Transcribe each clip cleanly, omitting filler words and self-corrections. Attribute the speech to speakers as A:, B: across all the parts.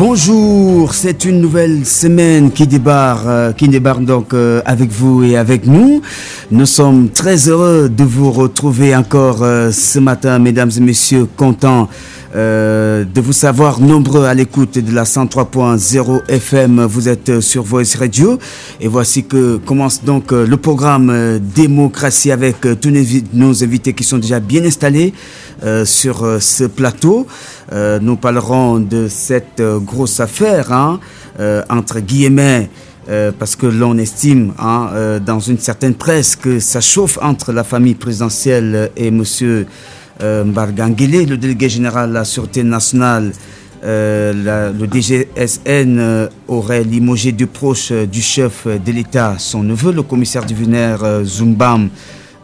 A: Bonjour, c'est une nouvelle semaine qui débarque donc avec vous et avec nous. Nous sommes très heureux de vous retrouver encore ce matin, mesdames et messieurs, contents de vous savoir nombreux à l'écoute de la 103.0 FM. Vous êtes sur Voice Radio et voici que commence donc le programme Démocratie avec tous nos invités qui sont déjà bien installés sur ce plateau. Nous parlerons de cette grosse affaire, entre guillemets, parce que l'on estime dans une certaine presse que ça chauffe entre la famille présidentielle et monsieur Mbargangele, le délégué général de la Sûreté nationale. Le DGSN aurait limogé du proche du chef de l'État, son neveu, le commissaire divisionnaire Zumbam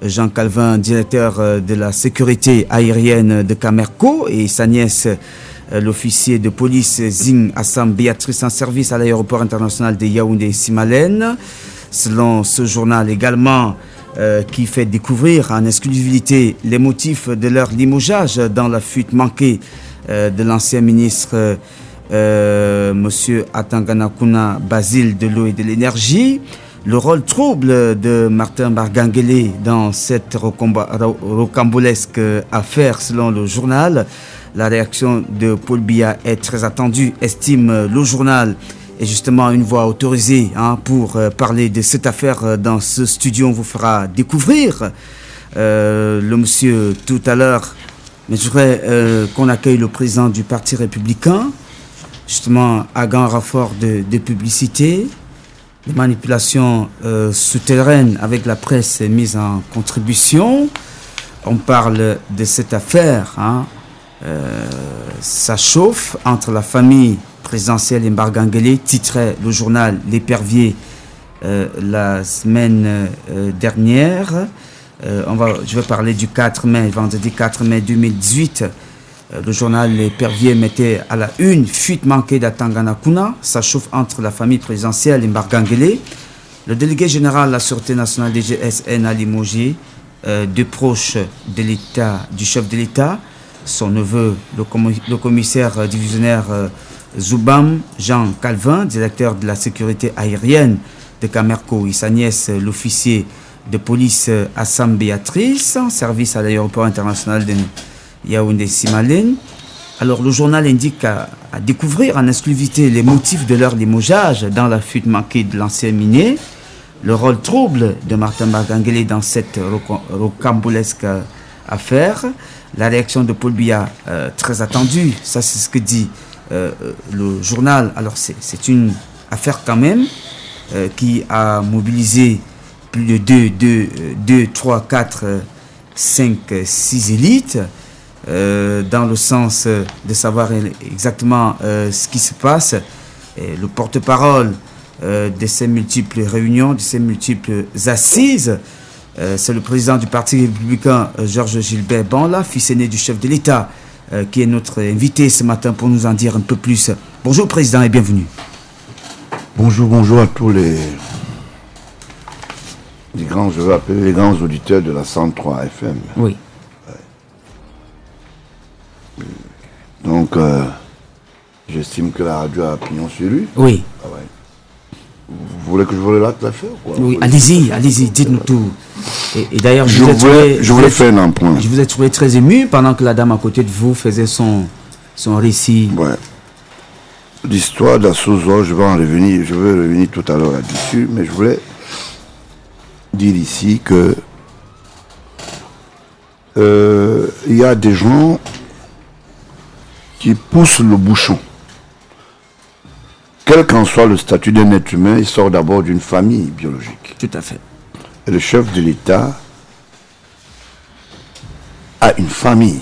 A: Jean Calvin, directeur de la sécurité aérienne de Camerco, et sa nièce, l'officier de police Zing Assam Béatrice, en service à l'aéroport international de Yaoundé-Simalène. Selon ce journal également, qui fait découvrir en exclusivité les motifs de leur limogeage dans la fuite manquée de l'ancien ministre monsieur Atanganakuna Basile de l'eau et de l'énergie. Le rôle trouble de Martin Mbargangele dans cette rocambolesque affaire, selon le journal. La réaction de Paul Biya est très attendue, estime le journal. Et justement, une voix autorisée pour parler de cette affaire dans ce studio. On vous fera découvrir le monsieur tout à l'heure. Mais je voudrais qu'on accueille le président du Parti républicain, justement à grand renfort de publicité. Les manipulations souterraines avec la presse mises en contribution. On parle de cette affaire. Ça chauffe entre la famille présidentielle et Mbargangele, titrait le journal L'Épervier la semaine dernière. Je vais parler du 4 mai, vendredi 4 mai 2018. Le journal L'Épervier mettait à la une fuite manquée d'Atanganakuna. Ça chauffe entre la famille présidentielle et Mbargangele. Le délégué général de la Sûreté nationale DGSN a limogé deux proches de l'État, du chef de l'État, son neveu, le commissaire divisionnaire Zumbam Jean Calvin, directeur de la sécurité aérienne de Camerco, et sa nièce, l'officier de police Assam Béatrice, en service à l'aéroport international de Yaoundé-Simalène. Alors le journal indique à découvrir en exclusivité les motifs de leur limogeage dans la fuite manquée de l'ancien miné, le rôle trouble de Martin Mbargangele dans cette rocambolesque affaire, la réaction de Paul Biya très attendue, ça c'est ce que dit le journal. Alors c'est une affaire quand même qui a mobilisé plus de 2, 3, 4, 5, 6 élites, dans le sens de savoir exactement ce qui se passe. Et le porte-parole de ces multiples réunions, de ces multiples assises, c'est le président du Parti républicain, Georges Gilbert Banla, fils aîné du chef de l'État, qui est notre invité ce matin pour nous en dire un peu plus. Bonjour président et bienvenue.
B: Bonjour à tous les grands, je veux appeler les grands auditeurs de la 103 FM.
A: Oui.
B: Donc, j'estime que la radio a pignon sur lui.
A: Oui.
B: Ah ouais. Vous voulez que je vous relate l'affaire, quoi?
A: Oui, allez-y, dites-nous tout. Et d'ailleurs, je voulais faire un point. Je vous ai trouvé très ému pendant que la dame à côté de vous faisait son récit.
B: Ouais. L'histoire d'Assozo, je vais revenir tout à l'heure là-dessus, mais je voulais dire ici que il y a des gens qui poussent le bouchon. Quel qu'en soit le statut d'un être humain, il sort d'abord d'une famille biologique.
A: Tout à fait.
B: Et le chef de l'État a une famille.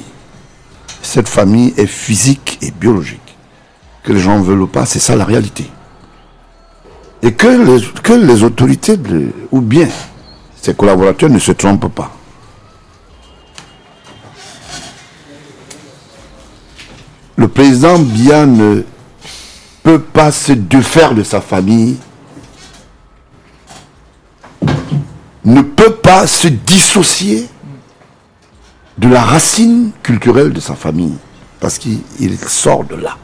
B: Cette famille est physique et biologique. Que les gens ne veulent pas, c'est ça la réalité. Et que les autorités, ou bien ses collaborateurs, ne se trompent pas. Le président Biya ne peut pas se défaire de sa famille, ne peut pas se dissocier de la racine culturelle de sa famille, parce qu'il sort de là.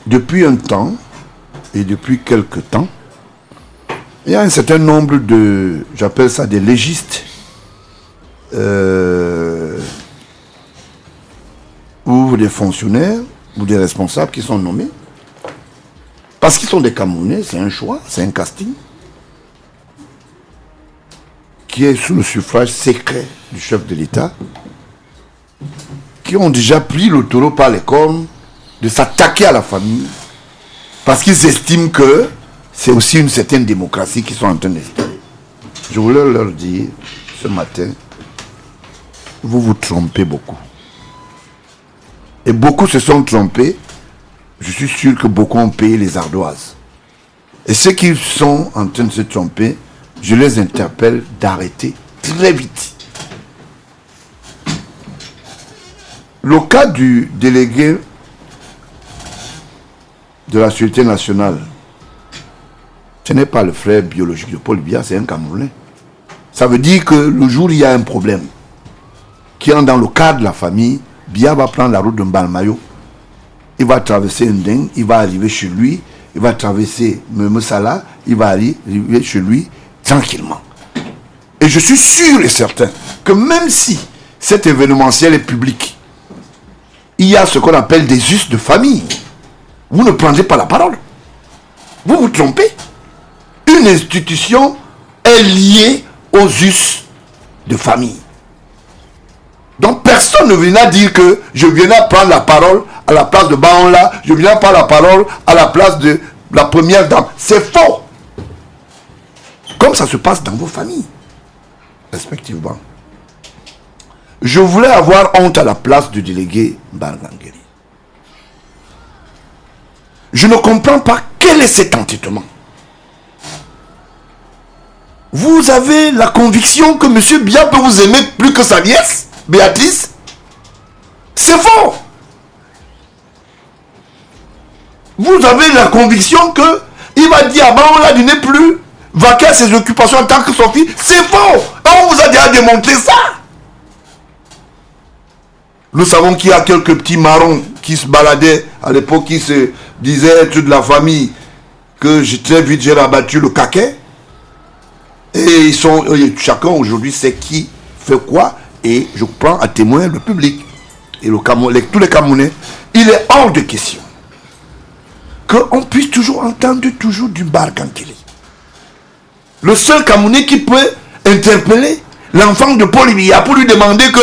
B: depuis un temps, et depuis quelque temps, il y a un certain nombre de, j'appelle ça des légistes, ou des fonctionnaires, ou des responsables qui sont nommés, parce qu'ils sont des Camerounais, c'est un choix, c'est un casting, qui est sous le suffrage secret du chef de l'État, qui ont déjà pris le taureau par les cornes de s'attaquer à la famille, parce qu'ils estiment que c'est aussi une certaine démocratie qu'ils sont en train d'installer. Je voulais leur dire ce matin, vous vous trompez beaucoup. Et beaucoup se sont trompés. Je suis sûr que beaucoup ont payé les ardoises. Et ceux qui sont en train de se tromper, je les interpelle d'arrêter très vite. Le cas du délégué de la Sûreté nationale, ce n'est pas le frère biologique de Paul Biya, c'est un Camerounais. Ça veut dire que le jour où il y a un problème, qui est dans le cadre de la famille, Biya va prendre la route de Mbalmayo, il va traverser Ndeng, il va arriver chez lui, il va traverser Memesala, il va arriver chez lui tranquillement. Et je suis sûr et certain que même si cet événementiel est public, il y a ce qu'on appelle des us de famille. Vous ne prendrez pas la parole. Vous vous trompez. Une institution est liée aux us de famille. Donc personne ne viendra dire que je viendrai prendre la parole à la place de Baonla, je viendrai prendre la parole à la place de la première dame. C'est faux. Comme ça se passe dans vos familles, respectivement. Je voulais avoir honte à la place du délégué Bargangeli. Je ne comprends pas quel est cet entêtement. Vous avez la conviction que M. Biya peut vous aimer plus que sa nièce, Béatrice? C'est faux. Vous avez la conviction que il va dire à Baola de ne plus vaquer à ses occupations en tant que son fils. C'est faux. On vous a déjà démontré ça. Nous savons qu'il y a quelques petits marrons qui se baladaient à l'époque, qui se disaient être de la famille, que très vite j'ai rabattu le caquet. Et chacun aujourd'hui sait qui fait quoi. Et je prends à témoin le public et tous les Camerounais. Il est hors de question qu'on puisse toujours entendre du Bargangeli. Le seul Camerounais qui peut interpeller l'enfant de Paul Biya pour lui demander que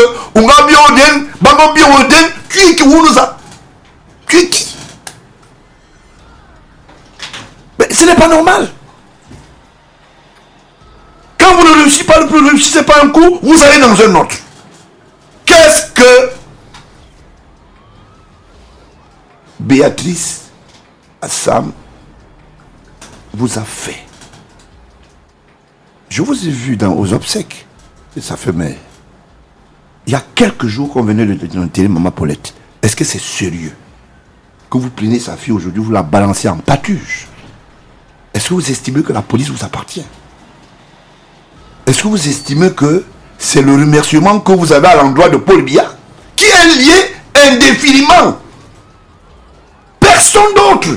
B: tu es qui? Mais ce n'est pas normal. Quand vous ne réussissez pas un coup, vous allez dans un autre. Qu'est-ce que Béatrice Assam vous a fait? Je vous ai vu aux obsèques. Et ça fait, mais il y a quelques jours qu'on venait de télé Maman Paulette. Est-ce que c'est sérieux que vous prenez sa fille aujourd'hui, vous la balancez en pâture? Est-ce que vous estimez que la police vous appartient? Est-ce que vous estimez que c'est le remerciement que vous avez à l'endroit de Paul Biya qui est lié indéfiniment? Personne d'autre.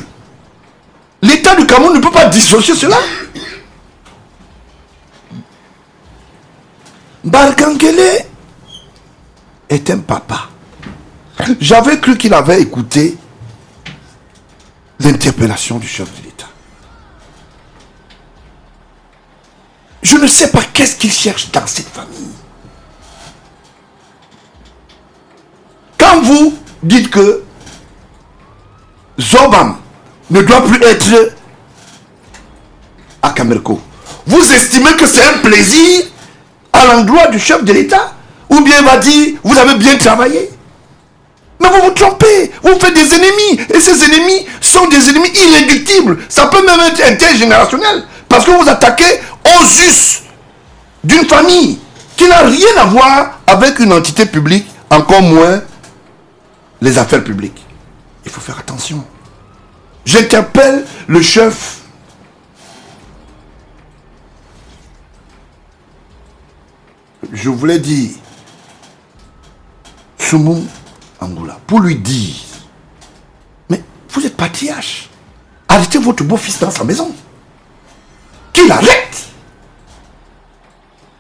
B: L'État du Cameroun ne peut pas dissocier cela. Bargangeli est un papa. J'avais cru qu'il avait écouté l'interpellation du chef de l'État. Je ne sais pas qu'est-ce qu'il cherche dans cette famille. Quand vous dites que Zobam ne doit plus être à Camerco, vous estimez que c'est un plaisir à l'endroit du chef de l'État? Ou bien il va dire, vous avez bien travaillé? Mais vous vous trompez, vous faites des ennemis. Et ces ennemis sont des ennemis irréductibles. Ça peut même être intergénérationnel. Parce que vous attaquez aux us d'une famille qui n'a rien à voir avec une entité publique, encore moins les affaires publiques. Il faut faire attention. J'interpelle le chef je voulais dire Soumou Angoula pour lui dire, mais vous n'êtes pas patriarche. Arrêtez votre beau-fils dans sa maison. Qu'il arrête.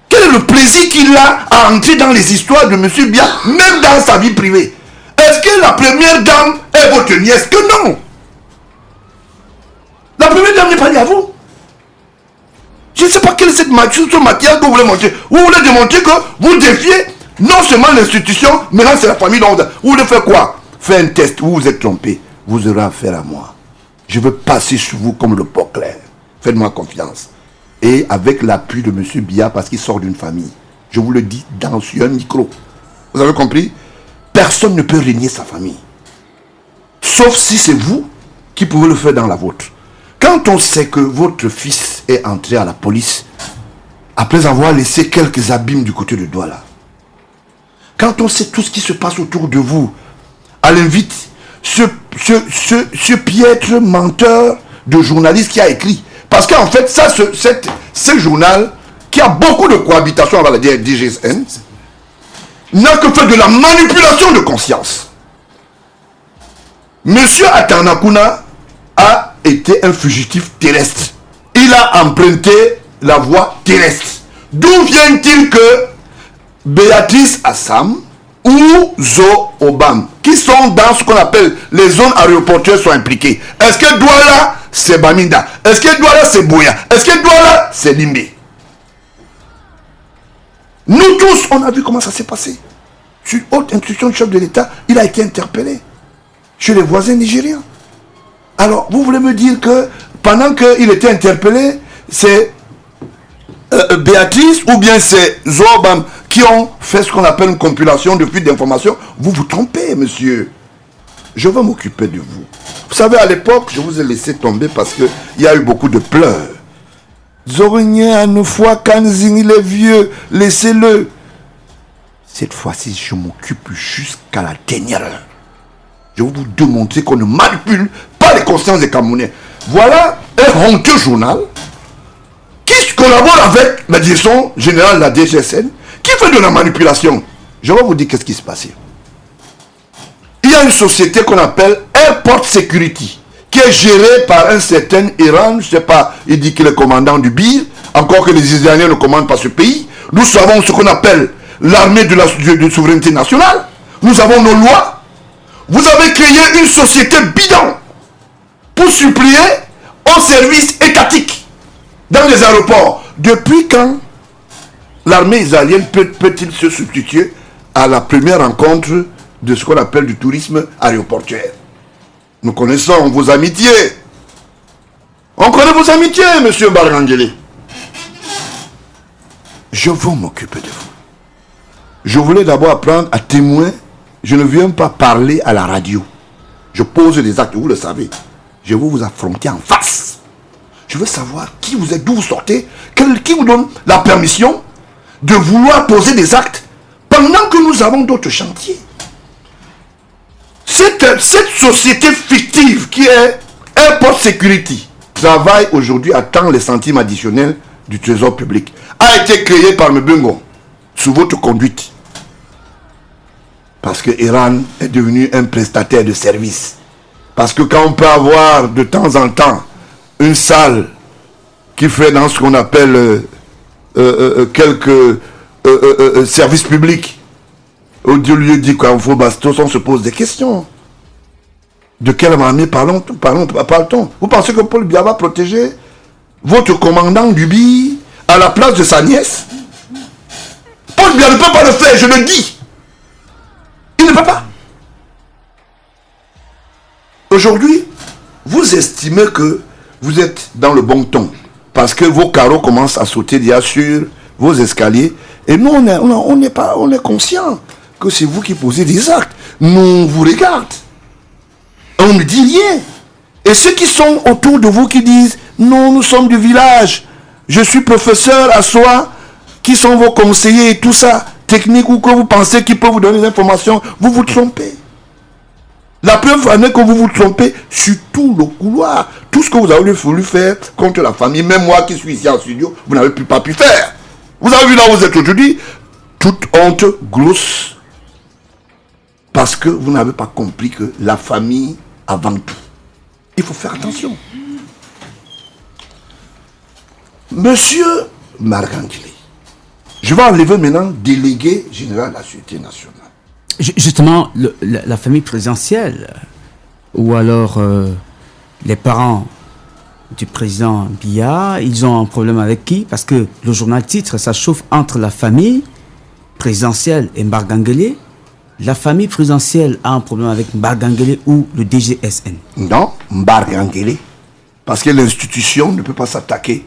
B: Quel est le plaisir qu'il a à entrer dans les histoires de M. Biya, même dans sa vie privée? Est-ce que la première dame est votre nièce? Que non. La première dame n'est pas liée à vous. Je ne sais pas quelle est cette maquillage que vous voulez montrer. Vous voulez démontrer que vous défiez non seulement l'institution, mais là c'est la famille dont vous voulez faire quoi? Faire un test, vous vous êtes trompé. Vous aurez affaire à moi. Je veux passer sur vous comme le pot clair. Faites-moi confiance. Et avec l'appui de M. Biya, parce qu'il sort d'une famille. Je vous le dis sur un micro. Vous avez compris? Personne ne peut régner sa famille. Sauf si c'est vous qui pouvez le faire dans la vôtre. Quand on sait que votre fils est entré à la police, après avoir laissé quelques abîmes du côté de Douala, quand on sait tout ce qui se passe autour de vous, à l'invite, ce piètre menteur de journaliste qui a écrit, parce qu'en fait, ce journal, qui a beaucoup de cohabitation avec la DGSN, n'a que fait de la manipulation de conscience. Monsieur Atanakuna a été un fugitif terrestre. Il a emprunté la voie terrestre. D'où vient-il que Béatrice Assam ou Zo Obam, qui sont dans ce qu'on appelle les zones aéroportuaires, sont impliqués? Est-ce que Douala, c'est Baminda? Est-ce que Douala, c'est Bouya? Est-ce que Douala, c'est Limbe? Nous tous, on a vu comment ça s'est passé. Sur haute instruction du chef de l'État, il a été interpellé chez les voisins nigériens. Alors, vous voulez me dire que pendant qu'il était interpellé, c'est Béatrice ou bien c'est Zobam qui ont fait ce qu'on appelle une compilation de fuite d'informations? Vous vous trompez, monsieur. Je vais m'occuper de vous. Vous savez, à l'époque, je vous ai laissé tomber parce qu'il y a eu beaucoup de pleurs. Zorigné, à une fois, Kanzini, les vieux, laissez-le. Cette fois-ci, je m'occupe jusqu'à la dernière heure. Je vais vous démontrer qu'on ne manipule pas les consciences des Camerounais. Voilà un honteux journal qui collabore avec la direction générale de la DGSN, qui fait de la manipulation. Je vais vous dire qu'est-ce qui se passe. Il y a une société qu'on appelle Airport Security, qui est gérée par un certain Iran, je ne sais pas, il dit qu'il est commandant du BIR, encore que les Israéliens ne commandent pas ce pays. Nous savons ce qu'on appelle l'armée de la souveraineté nationale. Nous avons nos lois. Vous avez créé une société bidon pour supplier aux services étatiques dans les aéroports. Depuis quand l'armée israélienne peut-il se substituer à la première rencontre de ce qu'on appelle du tourisme aéroportuaire? Nous connaissons vos amitiés. On connaît vos amitiés, monsieur Barangeli. Je vais m'occuper de vous. Je voulais d'abord apprendre à témoin. Je ne viens pas parler à la radio. Je pose des actes, vous le savez. Je veux vous affronter en face. Je veux savoir qui vous êtes, d'où vous sortez, qui vous donne la permission de vouloir poser des actes pendant que nous avons d'autres chantiers. Cette société fictive qui est Airport Security travaille aujourd'hui à temps les centimes additionnels du trésor public. A été créée par Mbungo sous votre conduite. Parce que Iran est devenu un prestataire de service. Parce que quand on peut avoir de temps en temps une salle qui fait dans ce qu'on appelle quelques services publics, au lieu dit qu'on faut bastos, on se pose des questions. De quelle armée parle-t-on? Vous pensez que Paul Biya va protéger votre commandant du BI à la place de sa nièce? Paul Biya ne peut pas le faire, je le dis. Il ne peut pas. Aujourd'hui, vous estimez que vous êtes dans le bon ton parce que vos carreaux commencent à sauter déjà sur vos escaliers. Et nous, on est conscient que c'est vous qui posez des actes. Nous, on vous regarde. On ne dit rien. Et ceux qui sont autour de vous qui disent « Non, nous sommes du village. Je suis professeur à soi. » Qui sont vos conseillers et tout ça, technique ou que vous pensez qu'ils peuvent vous donner des informations, vous vous trompez. La preuve en est que vous vous trompez sur tout le couloir. Tout ce que vous avez voulu faire contre la famille, même moi qui suis ici en studio, vous n'avez pas pu faire. Vous avez vu là où vous êtes aujourd'hui, toute honte grosse. Parce que vous n'avez pas compris que la famille avant tout. Il faut faire attention. Monsieur Margangele, je vais enlever maintenant délégué général de la Sûreté nationale.
A: Justement, la famille présidentielle, ou alors les parents du président Biya, ils ont un problème avec qui? Parce que le journal titre, ça chauffe entre la famille présidentielle et Mbargangele. La famille présidentielle a un problème avec Mbargangele ou le DGSN?
B: Non, Mbargangele. Parce que l'institution ne peut pas s'attaquer.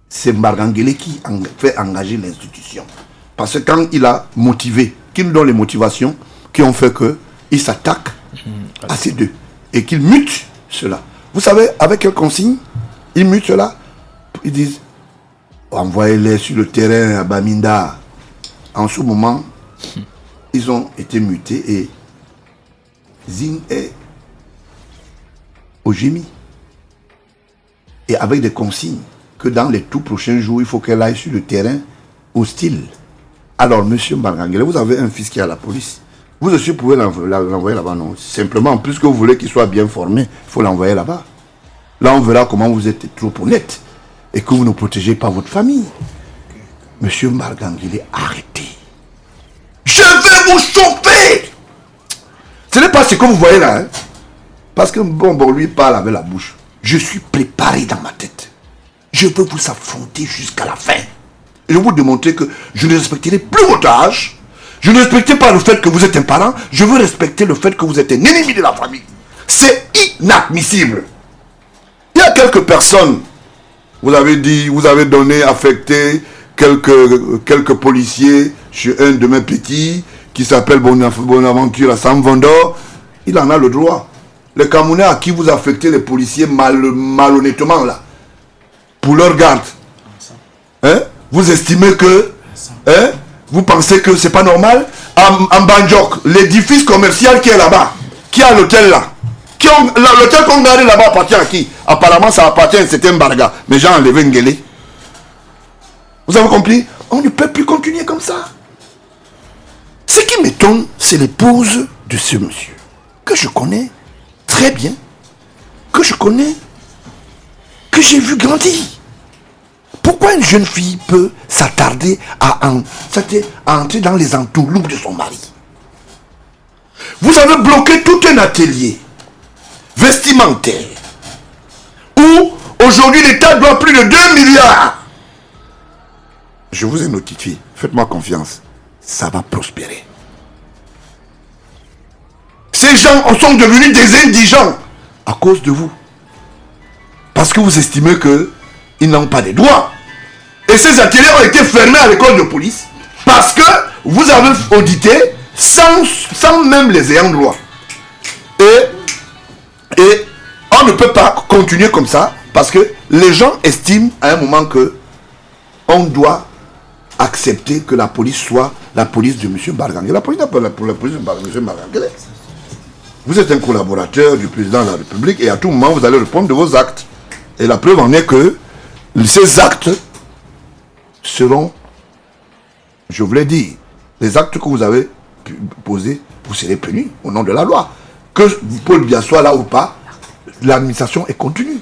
B: C'est Mbargangele qui fait engager l'institution. Parce que quand il a motivé, qu'il nous donne les motivations qui ont fait qu'il s'attaque à ces deux. Et qu'il mute cela. Vous savez, avec quelle consigne ils mutent cela? Ils disent, envoyez-les sur le terrain à Baminda. En ce moment, ils ont été mutés et Zing est au génie. Et avec des consignes que dans les tout prochains jours, il faut qu'elle aille sur le terrain hostile. Alors, monsieur Mbargangele, vous avez un fils qui est à la police. Vous aussi pouvez l'envoyer là-bas, non? Simplement, puisque vous voulez qu'il soit bien formé, il faut l'envoyer là-bas. Là, on verra comment vous êtes trop honnête et que vous ne protégez pas votre famille. Monsieur Mbargangele, arrêtez. Je vais vous chauffer. Ce n'est pas ce que vous voyez là. Hein? Parce que bon, lui parle avec la bouche. Je suis préparé dans ma tête. Je veux vous affronter jusqu'à la fin. Et je vais vous démontrer que je ne respecterai plus votre âge. Je ne respecte pas le fait que vous êtes un parent. Je veux respecter le fait que vous êtes un ennemi de la famille. C'est inadmissible. Il y a quelques personnes, vous avez dit, vous avez donné, affecté quelques policiers chez un de mes petits qui s'appelle Bonaventure à Samvondor. Il en a le droit. Les Camerounais à qui vous affectez les policiers malhonnêtement là, pour leur garde, hein? Vous estimez que, hein? Vous pensez que c'est pas normal? En Banjok, l'édifice commercial qui est là-bas, qui a l'hôtel là, l'hôtel qu'on garde là-bas appartient à qui? Apparemment ça appartient à un certain Barga, mais j'ai enlevé Ngele. Vous avez compris? On ne peut plus continuer comme ça. Ce qui m'étonne, c'est l'épouse de ce monsieur, que je connais très bien, que je connais, que j'ai vu grandir. Pourquoi une jeune fille peut s'attarder à entrer dans les entourloupes de son mari? Vous avez bloqué tout un atelier vestimentaire où aujourd'hui l'État doit plus de 2 milliards. Je vous ai notifié, faites-moi confiance, ça va prospérer. Ces gens sont devenus des indigents à cause de vous. Parce que vous estimez qu'ils n'ont pas de droits. Et ces ateliers ont été fermés à l'école de police parce que vous avez audité sans même les ayants droit. Et on ne peut pas continuer comme ça parce que les gens estiment à un moment que on doit accepter que la police soit la police de M. Mbargangele. La police n'est pas pour la police de M. Mbargangele. Vous êtes un collaborateur du président de la République et à tout moment vous allez répondre de vos actes. Et la preuve en est que ces actes seront, je vous l'ai dit, les actes que vous avez posés, vous serez punis au nom de la loi. Que Paul Biya soit là ou pas, l'administration est continue.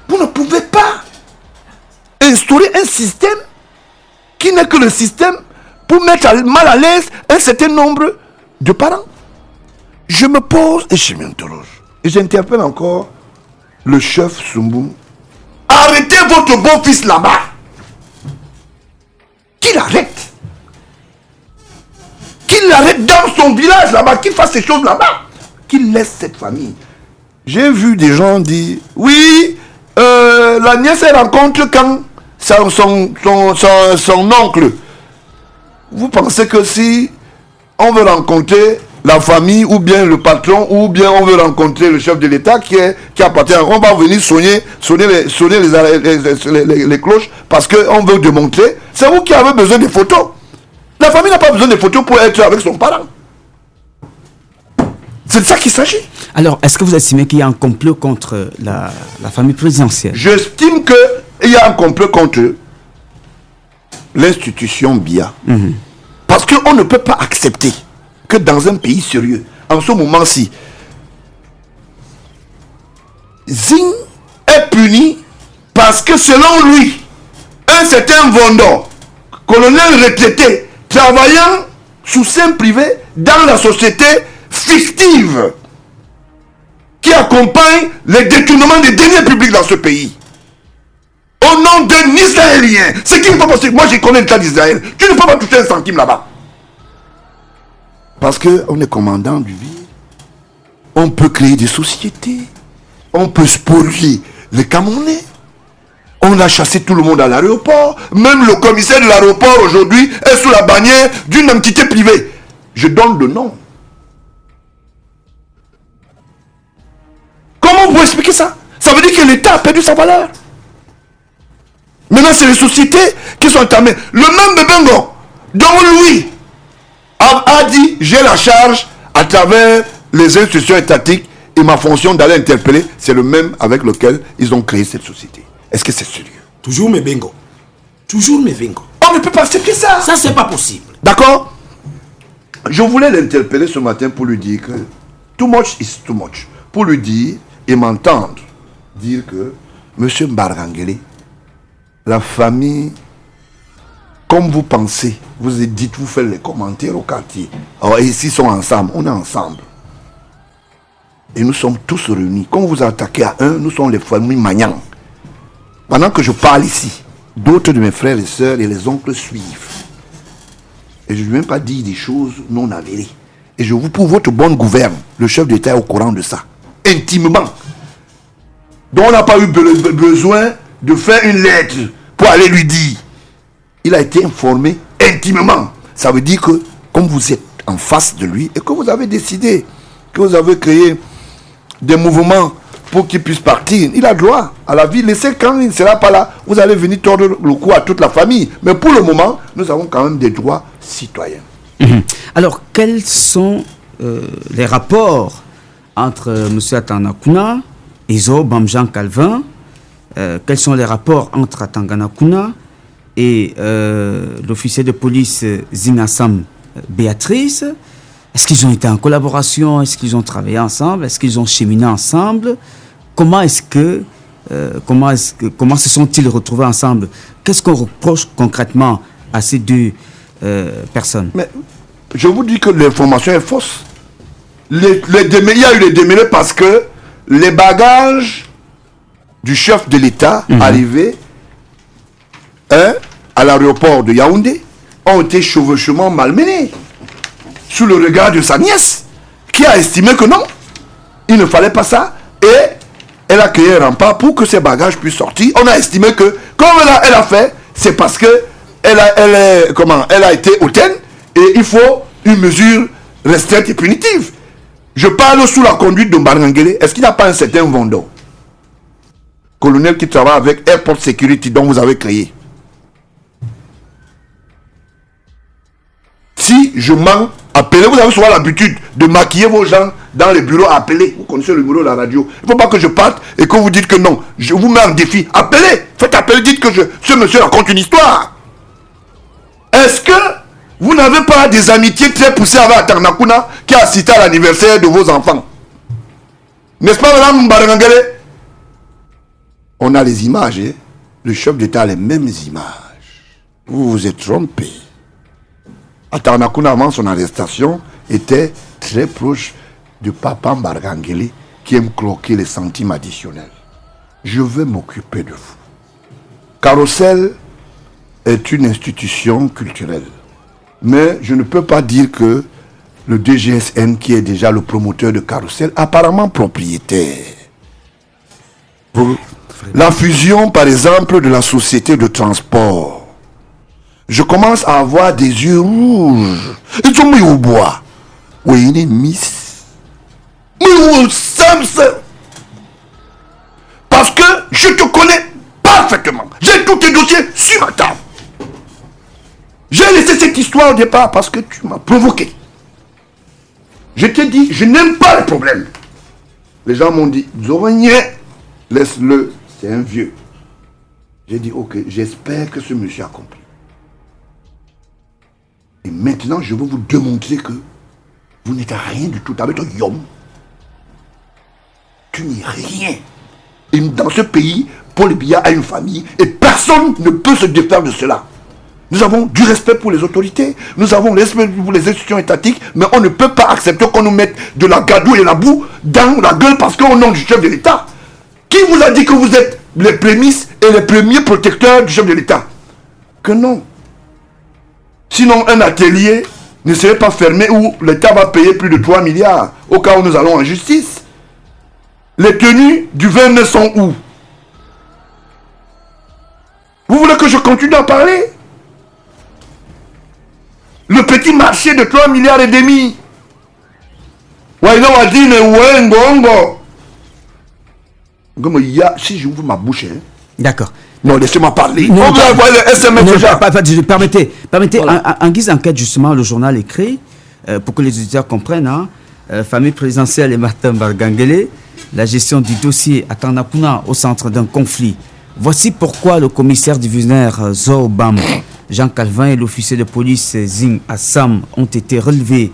B: Vous ne pouvez pas instaurer un système qui n'est que le système pour mettre mal à l'aise un certain nombre de parents. Je me pose et je m'interroge. Et j'interpelle encore le chef Sumbou. Arrêtez votre beau-fils là-bas. Qu'il arrête. Qu'il arrête dans son village là-bas. Qu'il fasse ces choses là-bas. Qu'il laisse cette famille. J'ai vu des gens dire, oui, la nièce elle rencontre quand son oncle. Vous pensez que si on veut rencontrer la famille ou bien le patron ou bien on veut rencontrer le chef de l'État qui appartient, on va venir sonner les cloches parce qu'on veut démontrer, c'est vous qui avez besoin des photos. La famille n'a pas besoin des photos pour être avec son parent. C'est de ça qu'il s'agit.
A: Alors, est-ce que vous estimez qu'il y a un complot contre la famille présidentielle?
B: J'estime qu'il y a un complot contre l'institution Biya. Parce qu'on ne peut pas accepter que dans un pays sérieux, en ce moment-ci, Zing est puni parce que selon lui, un certain Vendor, colonel retraité, travaillant sous sein privé dans la société fictive qui accompagne les détournements des deniers publics dans ce pays, au nom d'un Israélien, ce qui n'est pas possible. Moi, je connais l'État d'Israël. Tu ne peux pas toucher un centime là-bas. Parce qu'on est commandant du ville. On peut créer des sociétés. On peut spolier les Camerounais. On a chassé tout le monde à l'aéroport. Même le commissaire de l'aéroport aujourd'hui est sous la bannière d'une entité privée. Je donne le nom. Comment vous expliquer ça? Ça veut dire que l'État a perdu sa valeur. Maintenant, c'est les sociétés qui sont entamées. Le même Bebengo, dont lui a dit, j'ai la charge à travers les institutions étatiques et ma fonction d'aller interpeller, c'est le même avec lequel ils ont créé cette société. Est-ce que c'est sérieux?
C: Toujours mes bingo. Toujours mes bingo.
B: On ne peut pas accepter ça.
C: Ça, c'est pas possible.
B: D'accord? Je voulais l'interpeller ce matin pour lui dire que too much is too much. Pour lui dire et m'entendre dire que M. Mbarangele, la famille, comme vous pensez, vous dites, vous faites les commentaires au quartier. Alors ici, ils sont ensemble, on est ensemble. Et nous sommes tous réunis. Quand vous attaquez à un, nous sommes les familles Magnang. Pendant que je parle ici, d'autres de mes frères et sœurs et les oncles suivent. Et je ne vais même pas dire des choses non avérées. Et je vous, pour votre bonne gouverne, le chef d'État est au courant de ça. Intimement. Donc on n'a pas eu besoin de faire une lettre pour aller lui dire. Il a été informé intimement. Ça veut dire que, comme vous êtes en face de lui et que vous avez décidé, que vous avez créé des mouvements pour qu'il puisse partir, il a droit à la vie. Laissez, quand il ne sera pas là, vous allez venir tordre le cou à toute la famille. Mais pour le moment, nous avons quand même des droits citoyens.
A: Alors, quels sont les rapports entre M. Atanakuna et Zo Bamjan Calvin? Quels sont les rapports entre Atanganakuna et l'officier de police Zinasam Béatrice? Est-ce qu'ils ont été en collaboration? Est-ce qu'ils ont travaillé ensemble? Est-ce qu'ils ont cheminé ensemble? Comment se sont-ils retrouvés ensemble? Qu'est-ce qu'on reproche concrètement à ces deux personnes?
B: Mais je vous dis que l'information est fausse. Il y a eu les démêlés parce que les bagages du chef de l'État arrivés à l'aéroport de Yaoundé ont été chevauchement malmenés sous le regard de sa nièce qui a estimé que non, il ne fallait pas ça, et elle a créé un rempart pour que ses bagages puissent sortir. On a estimé que comme elle a fait, c'est parce que elle a été hautaine et il faut une mesure restreinte et punitive. Je parle sous la conduite de Mbarangele. Est-ce qu'il n'y a pas un certain Vendor, colonel qui travaille avec Airport Security dont vous avez créé? Si je mens, appelez. Vous avez souvent l'habitude de maquiller vos gens dans les bureaux à appeler. Vous connaissez le bureau de la radio. Il ne faut pas que je parte et que vous dites que non. Je vous mets en défi. Appelez. Faites appeler. Dites que ce monsieur raconte une histoire. Est-ce que vous n'avez pas des amitiés très poussées avec Atanakuna qui a assisté à l'anniversaire de vos enfants? N'est-ce pas, madame Mbarangele? On a les images. Hein? Le chef d'État a les mêmes images. Vous vous êtes trompé. Atanakuna, avant son arrestation, était très proche de Papa Mbarangele qui aime croquer les centimes additionnels. Je vais m'occuper de vous. Carrousel est une institution culturelle. Mais je ne peux pas dire que le DGSN, qui est déjà le promoteur de Carrousel, apparemment propriétaire. La fusion, par exemple, de la société de transport. Je commence à avoir des yeux rouges. Ils sont mis au bois. Oui, il est miss. Parce que je te connais parfaitement. J'ai tous tes dossiers sur ma table. J'ai laissé cette histoire au départ parce que tu m'as provoqué. Je t'ai dit, je n'aime pas les problèmes. Les gens m'ont dit, Zorigné, laisse-le, c'est un vieux. J'ai dit, ok, j'espère que ce monsieur a compris. Et maintenant, je veux vous démontrer que vous n'êtes rien du tout. Avec ton yom, tu n'es rien. dans ce pays, Paul Biya a une famille et personne ne peut se défaire de cela. Nous avons du respect pour les autorités, nous avons du respect pour les institutions étatiques, mais on ne peut pas accepter qu'on nous mette de la gadoue et la boue dans la gueule parce qu'au nom du chef de l'État. Qui vous a dit que vous êtes les prémices et les premiers protecteurs du chef de l'État? Que non. Sinon, un atelier ne serait pas fermé où l'État va payer plus de 3 milliards au cas où nous allons en justice. Les tenues du 29 sont où? Vous voulez que je continue à parler? Le petit marché de 3 milliards et demi. Si j'ouvre ma bouche, hein.
A: D'accord.
B: Non, laissez-moi parler.
A: Non,
B: On va envoyer le SMS déjà.
A: Permettez,
B: Voilà.
A: en guise d'enquête, justement, le journal écrit, pour que les auditeurs comprennent, hein, famille présidentielle et Martin Bargangele, la gestion du dossier à Tanakuna au centre d'un conflit. Voici pourquoi le commissaire divisionnaire Zoobam, Jean Calvin et l'officier de police Zing Assam ont été relevés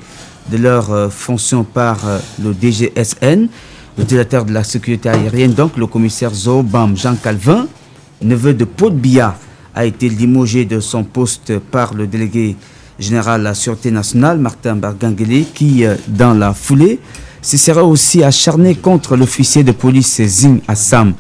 A: de leurs fonctions par le DGSN, le directeur de la sécurité aérienne. Donc le commissaire Zoobam, Jean Calvin, neveu de Paul Biya, a été limogé de son poste par le délégué général de la Sûreté nationale, Martin Bargangele, qui, dans la foulée, se serait aussi acharné contre l'officier de police Zing Assam,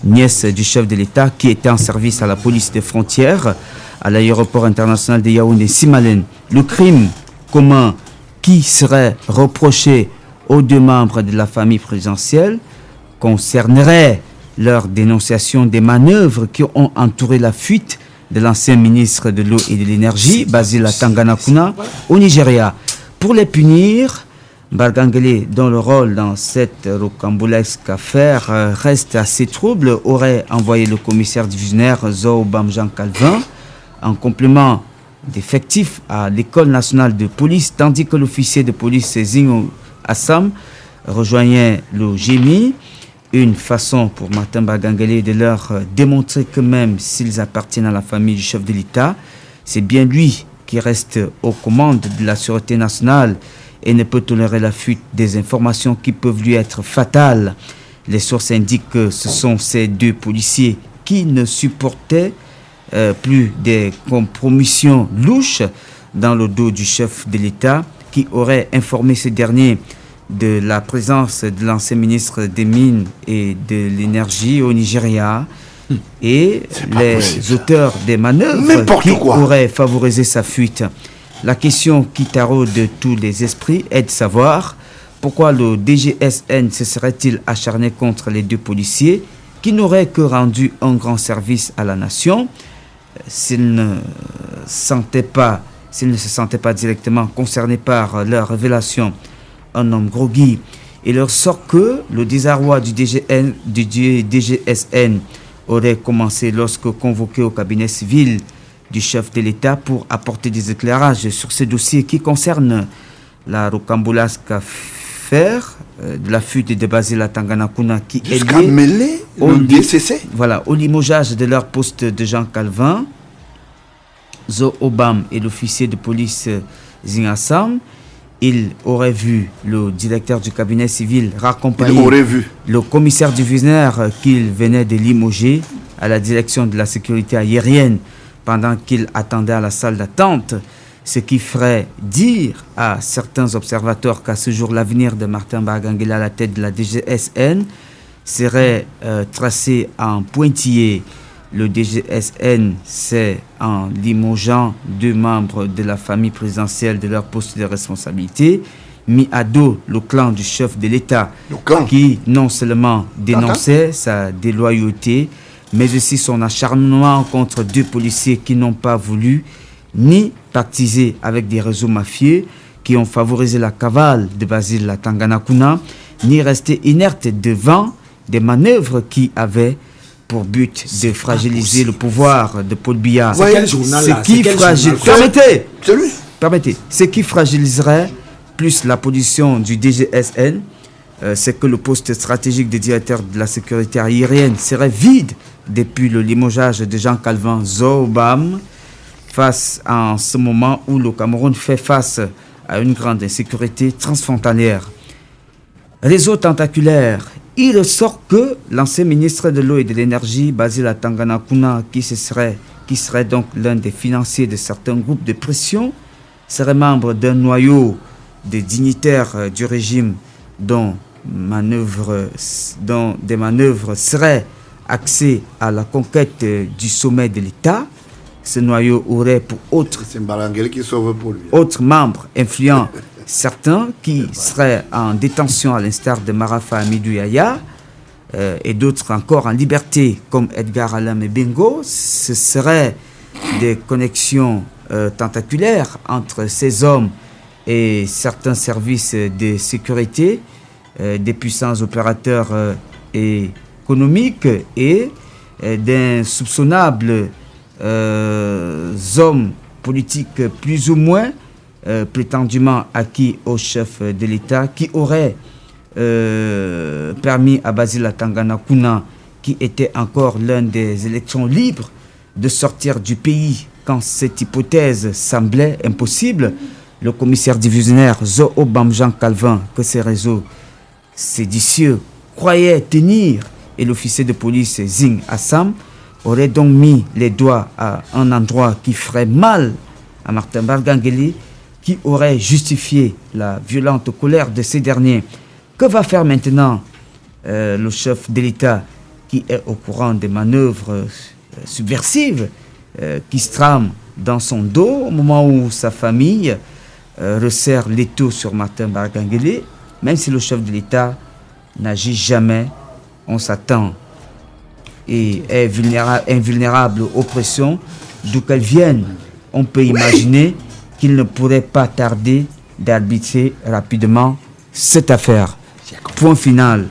A: nièce du chef de l'État, qui était en service à la police des frontières, à l'aéroport international de Yaoundé-Simalène. Le crime commun qui serait reproché aux deux membres de la famille présidentielle concernerait leur dénonciation des manœuvres qui ont entouré la fuite de l'ancien ministre de l'eau et de l'énergie, Basila Tanganakuna, au Nigeria. Pour les punir, Bargangele, dont le rôle dans cette rocambolesque affaire reste assez trouble, aurait envoyé le commissaire divisionnaire Zoobam Jean Calvin en complément d'effectifs à l'école nationale de police, tandis que l'officier de police Zing Assam rejoignait le GMI. Une façon pour Martin Bargangele de leur démontrer que même s'ils appartiennent à la famille du chef de l'État, c'est bien lui qui reste aux commandes de la Sûreté nationale et ne peut tolérer la fuite des informations qui peuvent lui être fatales. Les sources indiquent que ce sont ces deux policiers qui ne supportaient plus des compromissions louches dans le dos du chef de l'État, qui aurait informé ce dernier de la présence de l'ancien ministre des Mines et de l'Énergie au Nigeria et les auteurs des manœuvres qui auraient favorisé sa fuite. La question qui taraude tous les esprits est de savoir pourquoi le DGSN se serait-il acharné contre les deux policiers qui n'auraient que rendu un grand service à la nation s'ils ne se sentaient pas directement concernés par leur révélation. Un homme groggy. Il leur sort que le désarroi du DGSN aurait commencé lorsque convoqué au cabinet civil du chef de l'État pour apporter des éclairages sur ce dossier qui concerne la rocambolesque affaire de la fuite de Basila Tanganakuna qui est liée au
B: DCC.
A: Voilà, au limogeage de leur poste de Jean Calvin, Zoobam et l'officier de police Zing Assam. Il aurait vu le directeur du cabinet civil raccompagner le commissaire divisionnaire qu'il venait de limoger à la direction de la sécurité aérienne pendant qu'il attendait à la salle d'attente, ce qui ferait dire à certains observateurs qu'à ce jour l'avenir de Martin Bargangele à la tête de la DGSN serait tracé en pointillé. Le DGSN, c'est en limogeant deux membres de la famille présidentielle de leur poste de responsabilité, mis à dos le clan du chef de l'État, qui non seulement dénonçait sa déloyauté, mais aussi son acharnement contre deux policiers qui n'ont pas voulu ni pactiser avec des réseaux mafieux qui ont favorisé la cavale de Basila Tanganakuna, ni rester inertes devant des manœuvres qui avaient pour but de fragiliser le pouvoir de Paul Biya. Permettez. Ce qui fragiliserait plus la position du DGSN, c'est que le poste stratégique de directeur de la sécurité aérienne serait vide depuis le limogeage de Jean Calvin Zoobam, face en ce moment où le Cameroun fait face à une grande insécurité transfrontalière. réseau tentaculaire. Il ressort que l'ancien ministre de l'eau et de l'énergie, Basil Atanganakuna, qui serait donc l'un des financiers de certains groupes de pression, serait membre d'un noyau de dignitaires du régime dont des manœuvres seraient axées à la conquête du sommet de l'État. Ce noyau aurait pour autres membres influents certains qui seraient en détention à l'instar de Marafa Amidou Yaya et d'autres encore en liberté comme Edgar Alain Bengo. Ce seraient des connexions tentaculaires entre ces hommes et certains services de sécurité, des puissants opérateurs économiques et d'insoupçonnables hommes politiques plus ou moins prétendument acquis au chef de l'État, qui auraient permis à Basil Atanganakuna, qui était encore l'un des élections libres, de sortir du pays quand cette hypothèse semblait impossible. Le commissaire divisionnaire Zo Bamjan Calvin, que ces réseaux séditieux croyaient tenir, et l'officier de police Zing Assam aurait donc mis les doigts à un endroit qui ferait mal à Martin Bargangeli, qui aurait justifié la violente colère de ces derniers. Que va faire maintenant le chef de l'État, qui est au courant des manœuvres subversives qui se trament dans son dos au moment où sa famille resserre l'étau sur Martin Bargangeli? Même si le chef de l'État n'agit jamais, on s'attend, et est invulnérable aux pressions, d'où qu'elles viennent. On peut imaginer qu'il ne pourrait pas tarder d'arbitrer rapidement cette affaire. Point final.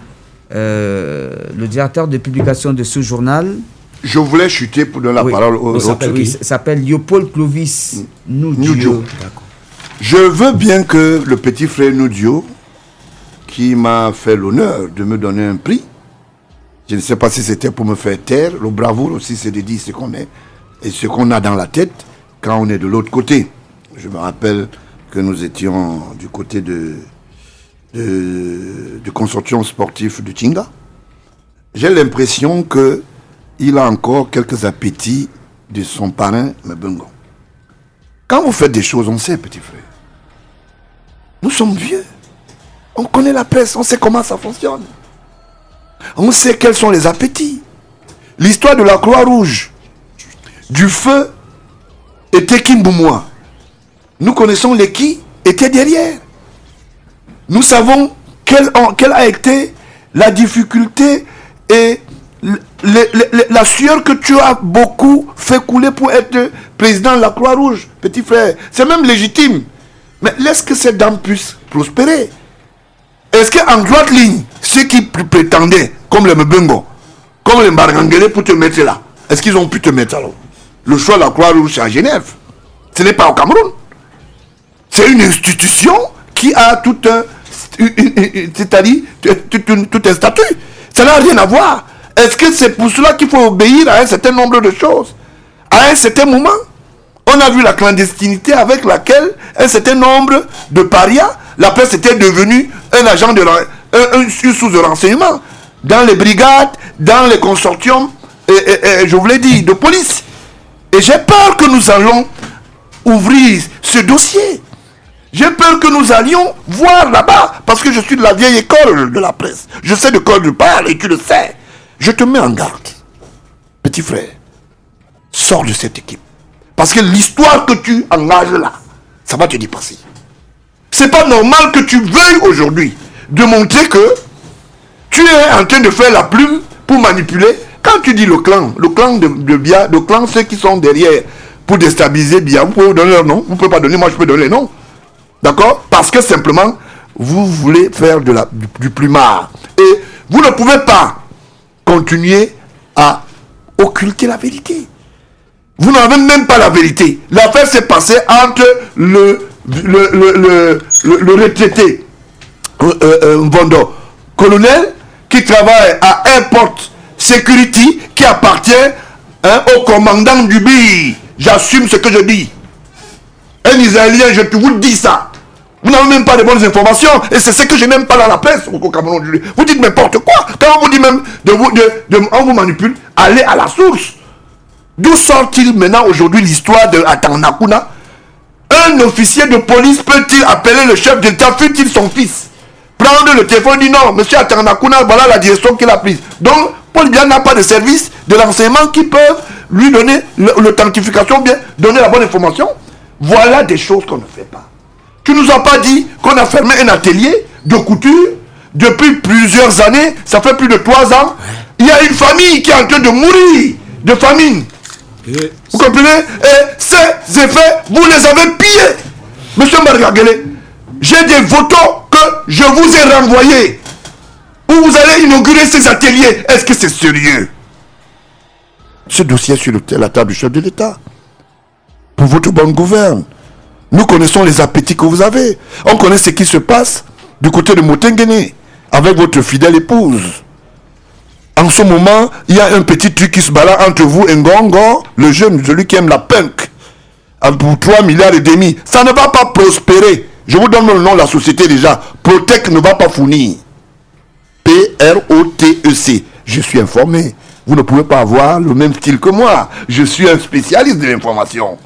A: Le directeur de publication de ce journal...
B: Je voulais chuter pour donner la parole au
A: s'appelle Léopold Clovis Noudio.
B: Je veux bien que le petit frère Noudio, qui m'a fait l'honneur de me donner un prix, je ne sais pas si c'était pour me faire taire, le bravoure aussi c'est de dire ce qu'on est et ce qu'on a dans la tête quand on est de l'autre côté. Je me rappelle que nous étions du côté du consortium sportif de Tinga. J'ai l'impression qu'il a encore quelques appétits de son parrain Mbengo. Quand vous faites des choses, on sait, petit frère. Nous sommes vieux. On connaît la presse, on sait comment ça fonctionne. On sait quels sont les appétits. L'histoire de la Croix-Rouge, du feu était Kimboumoua. Nous connaissons les qui étaient derrière. Nous savons quelle a été la difficulté et la sueur que tu as beaucoup fait couler pour être président de la Croix-Rouge, petit frère. C'est même légitime. Mais laisse que ces dames puissent prospérer. Est-ce qu'en droite ligne, ceux qui prétendaient, comme les Mbengo, comme les Bargangele, pour te mettre là, est-ce qu'ils ont pu te mettre là? Le choix de la Croix-Rouge, c'est à Genève. Ce n'est pas au Cameroun. C'est une institution qui a tout un statut. Ça n'a rien à voir. Est-ce que c'est pour cela qu'il faut obéir à un certain nombre de choses? À un certain moment, on a vu la clandestinité avec laquelle un certain nombre de parias, la presse était devenue un agent une source de renseignement dans les brigades, dans les consortiums, et je vous l'ai dit, de police. Et j'ai peur que nous allons ouvrir ce dossier. J'ai peur que nous allions voir là-bas, parce que je suis de la vieille école de la presse. Je sais de quoi je parle et tu le sais. Je te mets en garde. Petit frère, sors de cette équipe. Parce que l'histoire que tu engages là, ça va te dépasser. C'est pas normal que tu veuilles aujourd'hui démontrer que tu es en train de faire la plume pour manipuler. Quand tu dis le clan de Bia, le clan, ceux qui sont derrière pour déstabiliser Bia, vous pouvez donner leur nom, vous ne pouvez pas donner, moi je peux donner les noms. D'accord? Parce que simplement, vous voulez faire du plumard. Et vous ne pouvez pas continuer à occulter la vérité. Vous n'avez même pas la vérité. L'affaire s'est passée entre le retraité Mvondo, colonel, qui travaille à Airport Security, qui appartient au commandant du BI. J'assume ce que je dis. Un Israélien, je vous dis ça. Vous n'avez même pas de bonnes informations. Et c'est ce que je n'aime pas dans la presse au Cameroun aujourd'hui. Vous dites n'importe quoi. Quand on vous dit même, on vous manipule, allez à la source. D'où sort-il maintenant aujourd'hui l'histoire de Atanakuna? Un officier de police peut-il appeler le chef d'État, fut-il son fils? Prendre le téléphone et dire non, monsieur Atanakuna, voilà la direction qu'il a prise. Donc, Paul Biya n'a pas de service de renseignement qui peuvent lui donner l'authentification, bien donner la bonne information. Voilà des choses qu'on ne fait pas. Tu nous as pas dit qu'on a fermé un atelier de couture depuis plusieurs années, ça fait plus de 3 ans. Il y a une famille qui est en train de mourir de famine. Vous comprenez? Et ces effets, vous les avez pillés. Monsieur Margagele, j'ai des photos que je vous ai renvoyées où vous allez inaugurer ces ateliers. Est-ce que c'est sérieux? Ce dossier est sur la table du chef de l'État. Pour votre bonne gouverne. Nous connaissons les appétits que vous avez. On connaît ce qui se passe du côté de Motengene avec votre fidèle épouse. En ce moment, il y a un petit truc qui se balade entre vous et Ngongo, le jeune, celui qui aime la punk, pour 3 milliards et demi. Ça ne va pas prospérer. Je vous donne le nom de la société déjà. Protec ne va pas fournir. Protec. Je suis informé. Vous ne pouvez pas avoir le même style que moi. Je suis un spécialiste de l'information.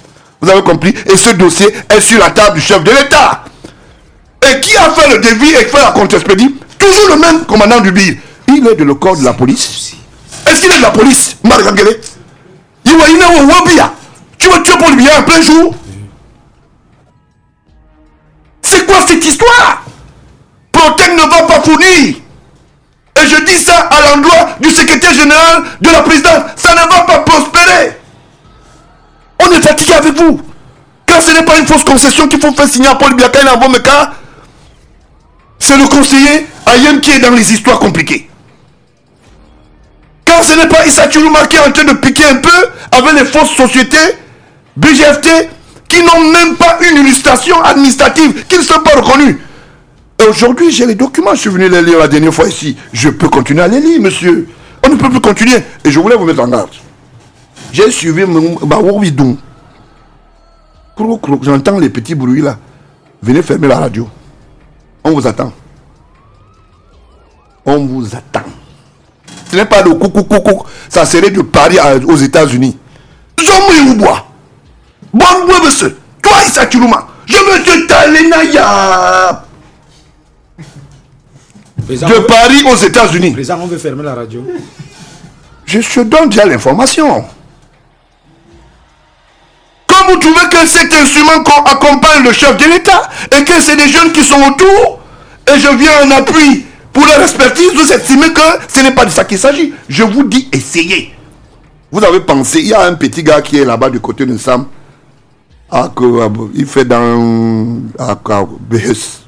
B: Vous avez compris? Et ce dossier est sur la table du chef de l'État. Et qui a fait le devis et fait la contre-expédie? Toujours le même commandant du BIR. Il est de le corps de la police. Est-ce qu'il est de la police? Margagele. Tu veux tuer Paul Biya en plein jour? C'est quoi cette histoire? Protec ne va pas fournir. Et je dis ça à l'endroit du secrétaire général de la présidence. Ça ne va pas prospérer. On est fatigué avec vous. Quand ce n'est pas une fausse concession qu'il faut faire signer à Paul Biya, c'est le conseiller Ayem qui est dans les histoires compliquées. Quand ce n'est pas Issa Chuluma qui est en train de piquer un peu avec les fausses sociétés, BGFT, qui n'ont même pas une illustration administrative, qui ne sont pas reconnus. Et aujourd'hui, j'ai les documents, je suis venu les lire la dernière fois ici. Je peux continuer à les lire, monsieur. On ne peut plus continuer. Et je voulais vous mettre en garde. J'ai suivi mon Baouidou. J'entends les petits bruits là. Venez fermer la radio. On vous attend. On vous attend. Ce n'est pas le coucou. Ça serait de Paris aux États-Unis. Bon, monsieur. Toi, Issa Chuluma. Je veux te talenaya. De Paris aux États-Unis.
C: Président, on veut fermer la radio.
B: Je donne déjà l'information. Quand vous trouvez que cet instrument accompagne le chef de l'État et que c'est des jeunes qui sont autour, et je viens en appui pour leur expertise, vous estimez que ce n'est pas de ça qu'il s'agit. Je vous dis, essayez. Vous avez pensé, il y a un petit gars qui est là-bas du côté de Sam, il fait dans BS,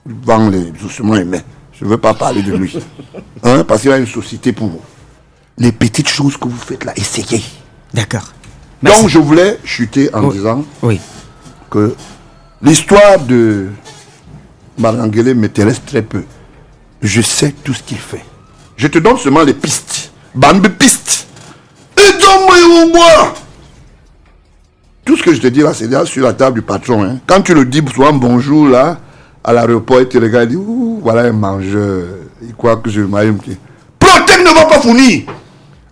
B: il vend les instruments humains. Je ne veux pas parler de lui. Parce qu'il a une société pour vous. Les petites choses que vous faites là, essayez.
A: D'accord. Merci.
B: Donc je voulais chuter en disant
A: oui,
B: que l'histoire de Margagele m'intéresse très peu. Je sais tout ce qu'il fait. Je te donne seulement les pistes. Bande de pistes. Et donne-moi. Tout ce que je te dis là, c'est déjà sur la table du patron. Hein. Quand tu le dis souvent bonjour là, à l'aéroport, il te regarde, il dit, ouh, voilà un mangeur. Il croit que je m'aime. Protec ne va pas fournir.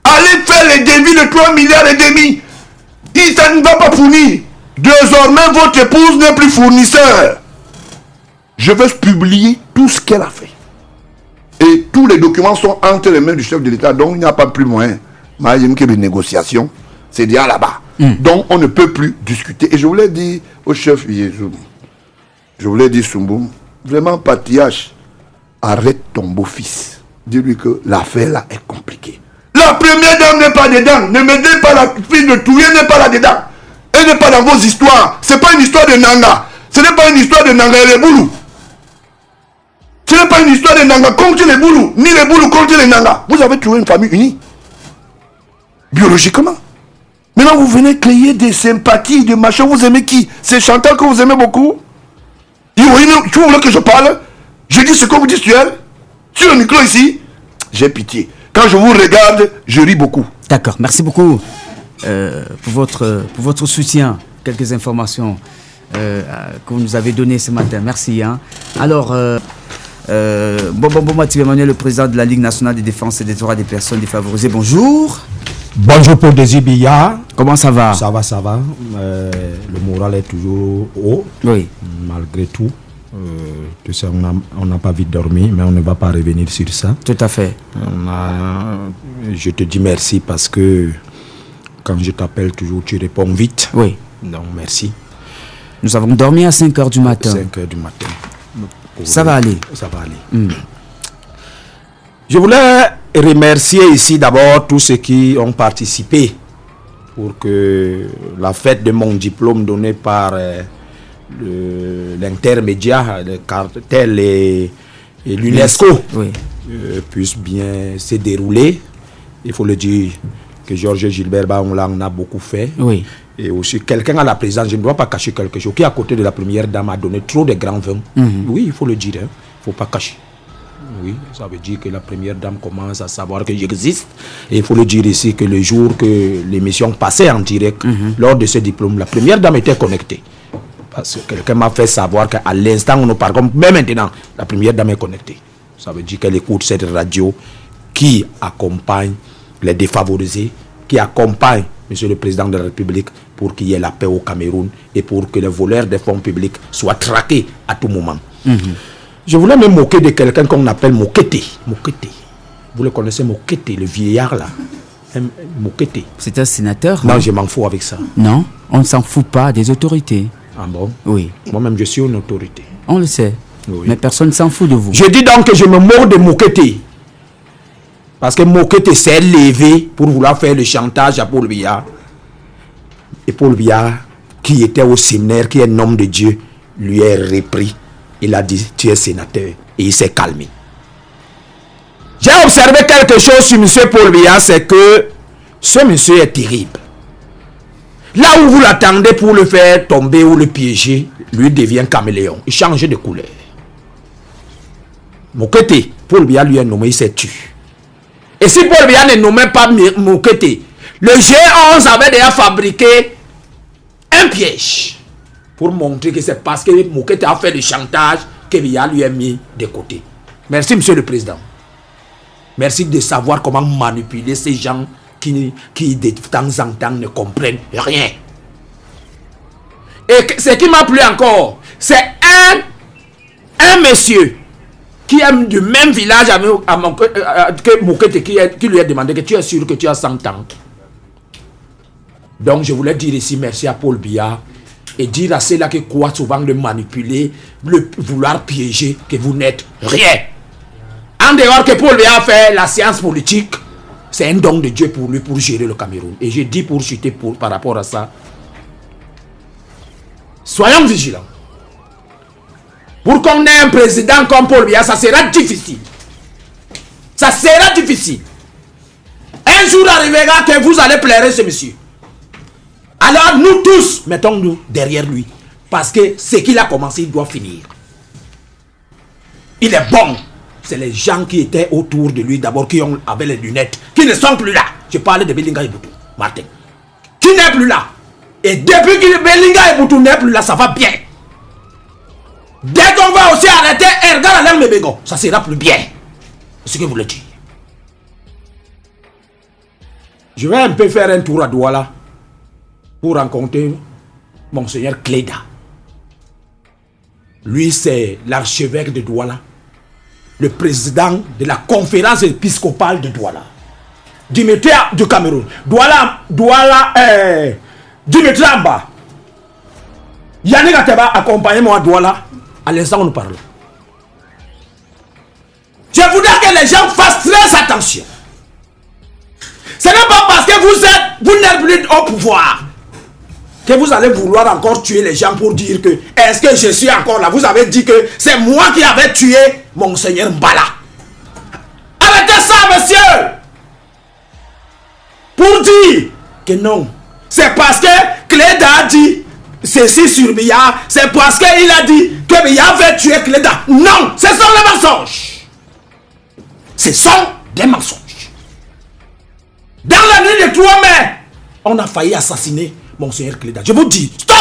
B: Allez faire les devis de 3 milliards et demi. Ça ne va pas fournir. Désormais, votre épouse n'est plus fournisseur. Je vais publier tout ce qu'elle a fait. Et tous les documents sont entre les mains du chef de l'État, donc il n'y a pas plus moyen. Mais il y a une négociation, c'est déjà là-bas. Donc on ne peut plus discuter. Et je voulais dire au chef Yézoum, je voulais dire Soumbou, vraiment patriarche, arrête ton beau-fils. Dis-lui que l'affaire là est compliquée. La première dame n'est pas dedans. Ne me dites pas la fille de Touye n'est pas là-dedans. Elle n'est pas dans vos histoires. Ce n'est pas une histoire de Nanga. Ce n'est pas une histoire de Nanga et les Boulous. Ce n'est pas une histoire de Nanga contre les Boulous, ni les Boulous contre les Nanga. Vous avez trouvé une famille unie. Biologiquement. Maintenant, vous venez créer des sympathies, des machins. Vous aimez qui? C'est Chantal que vous aimez beaucoup? Tu voulez que je parle? Je dis ce que vous dites sur elle? Sur le micro ici? J'ai pitié. Quand je vous regarde, je ris beaucoup.
A: D'accord, merci beaucoup pour votre soutien. Quelques informations que vous nous avez donné ce matin. Merci. Hein. Alors, Mathieu Emmanuel, le président de la Ligue nationale de défense et des droits des personnes défavorisées. Bonjour.
D: Bonjour Paul Désir Billard.
A: Comment ça va?
D: Ça va, ça va. Le moral est toujours haut.
A: Oui.
D: Malgré tout. Tu sais, on n'a pas vite dormi, mais on ne va pas revenir sur ça.
A: Tout à fait.
D: Je te dis merci parce que quand je t'appelle toujours, tu réponds vite.
A: Oui.
D: Donc, merci.
A: Nous avons dormi à 5h du matin.
D: 5h du matin.
A: Ça va aller.
D: Ça va aller. Je voulais remercier ici d'abord tous ceux qui ont participé pour que la fête de mon diplôme donné par l'intermédiaire, le cartel et l'UNESCO puisse bien se dérouler. Il faut le dire que Georges Gilbert Baoula en a beaucoup fait.
A: Oui.
D: Et aussi, quelqu'un à la présidence, je ne dois pas cacher quelque chose, qui à côté de la première dame a donné trop de grands vins. Oui, il faut le dire, il ne faut pas cacher. Oui, ça veut dire que la première dame commence à savoir que j'existe. Et il faut le dire ici que le jour que l'émission passait en direct, lors de ce diplôme, la première dame était connectée. Parce que quelqu'un m'a fait savoir qu'à l'instant où nous parlons, même maintenant, la première dame est connectée. Ça veut dire qu'elle écoute cette radio qui accompagne les défavorisés, qui accompagne Monsieur le Président de la République pour qu'il y ait la paix au Cameroun et pour que les voleurs des fonds publics soient traqués à tout moment. Je voulais me moquer de quelqu'un qu'on appelle Mokete. Mokete. Vous le connaissez, Mokete, le vieillard là. Mokete.
A: C'est un sénateur?
D: Non, je m'en fous avec ça.
A: Non, on ne s'en fout pas des autorités.
D: Ah bon?
A: Oui.
D: Moi-même, je suis une autorité.
A: On le sait.
D: Oui.
A: Mais personne ne s'en fout de vous.
D: Je dis donc que je me moque de Mokete. Parce que Mokete s'est levé pour vouloir faire le chantage à Paul Biya. Et Paul Biya, qui était au séminaire, qui est un homme de Dieu, lui est repris. Il a dit, tu es sénateur. Et il s'est calmé. J'ai observé quelque chose sur M. Paul Biya, c'est que ce monsieur est terrible. Là où vous l'attendez pour le faire tomber ou le piéger, lui devient caméléon. Il change de couleur. Mokete, Paul Biya lui est nommé, il s'est tué. Et si Paul Biya ne nommait pas Mokete, le G11 avait déjà fabriqué un piège pour montrer que c'est parce que Mokete a fait le chantage que Biya lui a mis de côté. Merci, Monsieur le Président. Merci de savoir comment manipuler ces gens qui de temps en temps ne comprennent rien. Et ce qui m'a plu encore, c'est un monsieur qui est du même village que Mokete, qui lui a demandé que tu es sûr que tu as 100 ans. Donc je voulais dire ici merci à Paul Biya et dire à ceux-là qui croient souvent le manipuler, le vouloir piéger, que vous n'êtes rien. En dehors que Paul Biya a fait la science politique, c'est un don de Dieu pour lui pour gérer le Cameroun. Et je dis pour chuter par rapport à ça, soyons vigilants. Pour qu'on ait un président comme Paul Biya, ça sera difficile. Ça sera difficile. Un jour arrivera que vous allez plaire ce monsieur. Alors nous tous, mettons-nous derrière lui. Parce que ce qu'il a commencé, il doit finir. Il est bon. C'est les gens qui étaient autour de lui d'abord, qui avaient les lunettes, qui ne sont plus là. Je parlais de Belinga Eboutou, Martin. Qui n'est plus là. Et depuis que Belinga Eboutou n'est plus là, ça va bien. Dès qu'on va aussi arrêter Ergal Alain Mebego, ça sera plus bien. C'est ce que vous le dites. Je vais un peu faire un tour à Douala pour rencontrer Monseigneur Cléda. Lui, c'est l'archevêque de Douala, le président de la conférence épiscopale de Douala. Dimitri du Cameroun. Douala, Dimitri Amba. Yannick Ateba, accompagnez-moi à Douala. À l'instant où nous parlons. Je voudrais que les gens fassent très attention. Ce n'est pas parce que vous n'êtes plus au pouvoir que vous allez vouloir encore tuer les gens pour dire que est-ce que je suis encore là. Vous avez dit que c'est moi qui avais tué Monseigneur Mbala. Arrêtez ça, monsieur. Pour dire que non. C'est parce que Cléda a dit ceci sur Biya, c'est parce qu'il a dit que Biya avait tué Cléda. Non, ce sont des mensonges. Ce sont des mensonges. Dans la nuit de 3 mai, on a failli assassiner Monseigneur Cléda. Je vous dis, stop.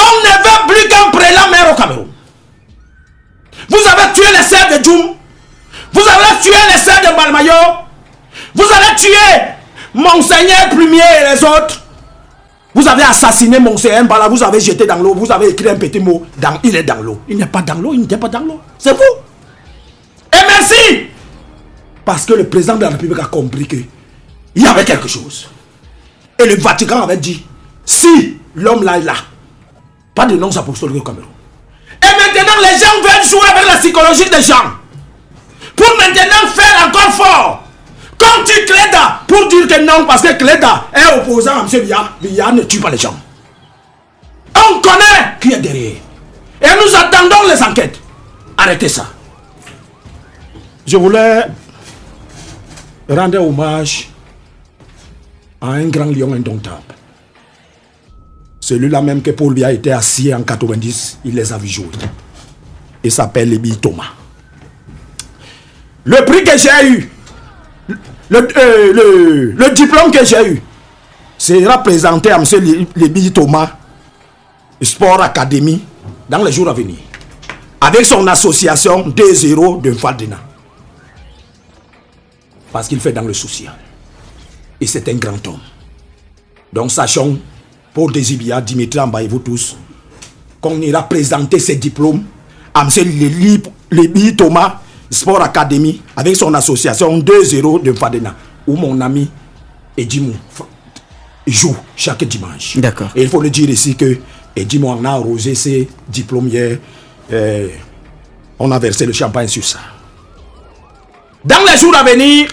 C: On ne veut plus qu'un prélat maire au Cameroun. Vous avez tué les sœurs de Djoum. Vous avez tué les sœurs de Balmayo. Vous avez tué Monseigneur Plumier et les autres. Vous avez assassiné Monseigneur Mbala. Vous avez jeté dans l'eau. Vous avez écrit un petit mot. Il est dans l'eau. Il n'est pas dans l'eau. Il n'était pas dans l'eau. C'est vous. Et merci. Parce que le président de la République a compris qu'il y avait quelque chose. Et le Vatican avait dit, si l'homme là est là, pas de noms apostoliques au Cameroun. Et maintenant, les gens veulent jouer avec la psychologie des gens. Pour maintenant faire encore fort. Comme tu Cléda, pour dire que non, parce que Cléda est opposant à M. Biya. Biya ne tue pas les gens. On connaît qui est derrière. Et nous attendons les enquêtes. Arrêtez ça. Je voulais rendre hommage à un grand lion indomptable. Celui-là même que Paul Biya était assis en 90, il les a vus jouer. Il s'appelle Lébi Thomas. Le prix que j'ai eu, le diplôme que j'ai eu, sera présenté à M. Lébi Thomas, Sport Academy, dans les jours à venir, avec son association 2-0 de Fadena. Parce qu'il fait dans le social. Et c'est un grand homme. Donc sachons, pour Désibia, Dimitri Ambaye, vous tous, qu'on ira présenter ses diplômes à M. Lébi Thomas, Sport Academy, avec son association 2-0 de Fadena, où mon ami Edimou joue chaque dimanche.
A: D'accord.
C: Et il faut le dire ici que Edimou en a arrosé ses diplômes hier. On a versé le champagne sur ça. Dans les jours à venir,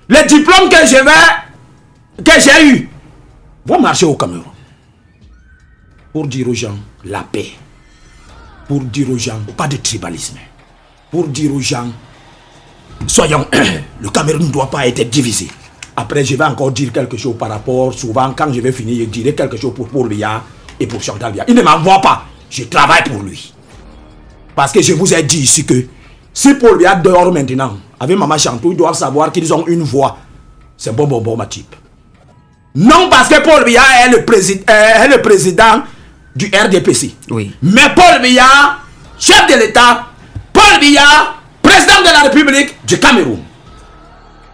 C: les diplômes que j'ai eu vont marcher au Cameroun. Pour dire aux gens la paix. Pour dire aux gens pas de tribalisme. Pour dire aux gens, soyons, le Cameroun ne doit pas être divisé. Après, je vais encore dire quelque chose par rapport, souvent, quand je vais finir, je dirai quelque chose pour Paul Biya et pour Chantal Biya. Il ne m'envoie pas, je travaille pour lui. Parce que je vous ai dit ici que, si Paul Biya dort maintenant, avec Maman Chantou, ils doivent savoir qu'ils ont une voix. C'est bon, ma type. Non parce que Paul Biya est le président du RDPC.
A: Oui.
C: Mais Paul Biya, chef de l'État, Paul Biya, président de la République du Cameroun.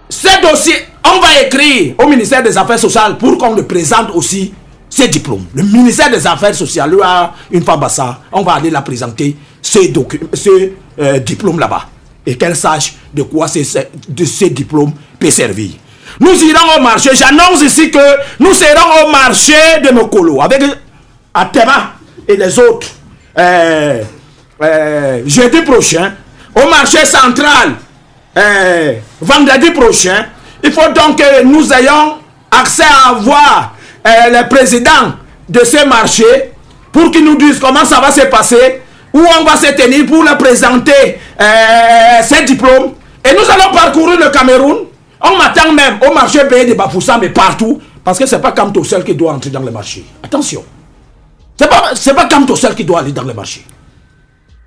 C: Ce dossier, on va écrire au ministère des Affaires sociales pour qu'on le présente aussi ses diplômes. Le ministère des Affaires sociales, lui a une femme ça, on va aller la présenter ce diplôme là-bas. Et qu'elle sache de quoi ces diplômes peuvent servir. Nous irons au marché. J'annonce ici que nous serons au marché de Mokolo avec Atema et les autres jeudi prochain, au marché central vendredi prochain. Il faut donc que nous ayons accès à voir le président de ce marché pour qu'il nous dise comment ça va se passer, où on va se tenir pour le présenter ses diplômes. Et nous allons parcourir le Cameroun. On m'attend même au marché B de Bafoussa, mais partout, parce que c'est pas Kamto seul qui doit entrer dans le marché. Attention. C'est pas Kamto seul qui doit aller dans le marché.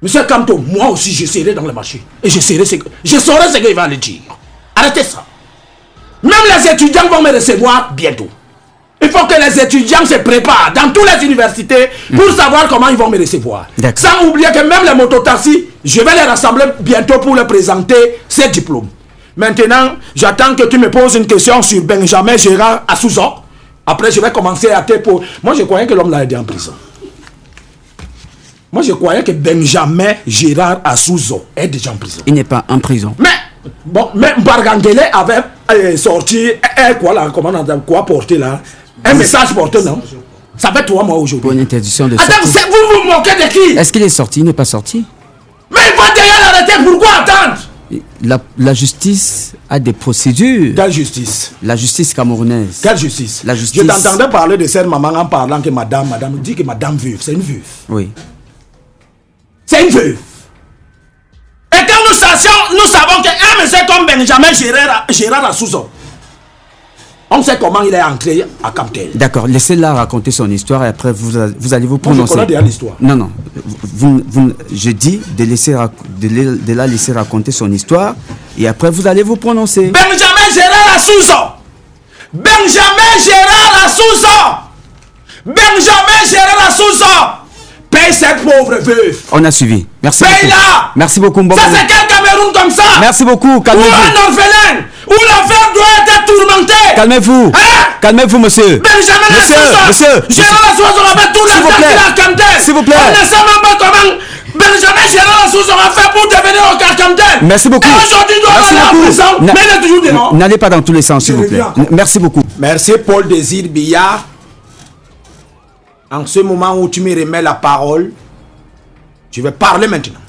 C: Monsieur Kamto, moi aussi je serai dans le marché. Et je saurai ce qu'il va aller dire. Arrêtez ça. Même les étudiants vont me recevoir bientôt. Il faut que les étudiants se préparent dans toutes les universités pour savoir comment ils vont me recevoir. Sans oublier que même les mototaxis, je vais les rassembler bientôt pour leur présenter ces diplômes. Maintenant, j'attends que tu me poses une question sur Benjamin Gérard Assouzo. Après, je vais commencer à te poser. Moi, je croyais que l'homme là était en prison. Moi, je croyais que Benjamin Gérard Assouzo est déjà en prison.
A: Il n'est pas en prison.
C: Mais, bon, mais Bargangele avait sorti, quoi porter là? Un message porté, non? Ça fait 3 mois aujourd'hui.
A: Pour une interdiction de
C: sortie. Attends, vous vous moquez de qui?
A: Est-ce qu'il est sorti? Il n'est pas sorti.
C: Mais il faut déjà l'arrêter, pourquoi attendre?
A: La justice a des procédures.
C: Quelle justice?
A: La justice camerounaise.
C: Quelle justice?
A: La justice.
C: Je t'entendais parler de cette maman en parlant que madame dit que madame veuve, c'est une veuve.
A: Oui.
C: C'est une veuve. Et quand nous savons qu'un monsieur comme Benjamin Gérard Assouzo, on sait comment il est entré à Camtel.
A: D'accord, laissez-la raconter son histoire et après vous allez vous prononcer.
C: Moi, je connais déjà l'histoire.
A: Non, je dis de la laisser raconter son histoire et après vous allez vous prononcer.
C: Benjamin Gérard Assouzo. Benjamin Gérard Assouzo. Benjamin Gérard Assouzo. Paye cette pauvre veuve.
A: On a suivi. Merci
C: Paye-la.
A: beaucoup. Merci beaucoup, Mbongo.
C: Ça, c'est quel Cameroun comme ça?
A: Merci beaucoup.
C: Ou
A: Calmez-vous.
C: un orphelin, où l'affaire doit être tourmentée.
A: Calmez-vous.
C: Hein?
A: Calmez-vous, monsieur.
C: Benjamin
A: Monsieur.
C: Gérard Lassouza aura fait tout
A: S'il vous
C: l'argent
A: plaît.
C: qu'il a capté.
A: S'il vous plaît.
C: On ne sait même pas comment Benjamin Gérard Lassouza aura fait pour devenir au Captain.
A: Merci beaucoup.
C: Et aujourd'hui, il doit
A: Merci
C: aller en
A: beaucoup.
C: prison. Mais il est toujours dedans.
A: N'allez pas dans tous les sens, s'il vous plaît.
C: reviens.
A: Merci beaucoup.
D: Merci Paul Désir Biya. En ce moment où tu me remets la parole, je vais parler maintenant.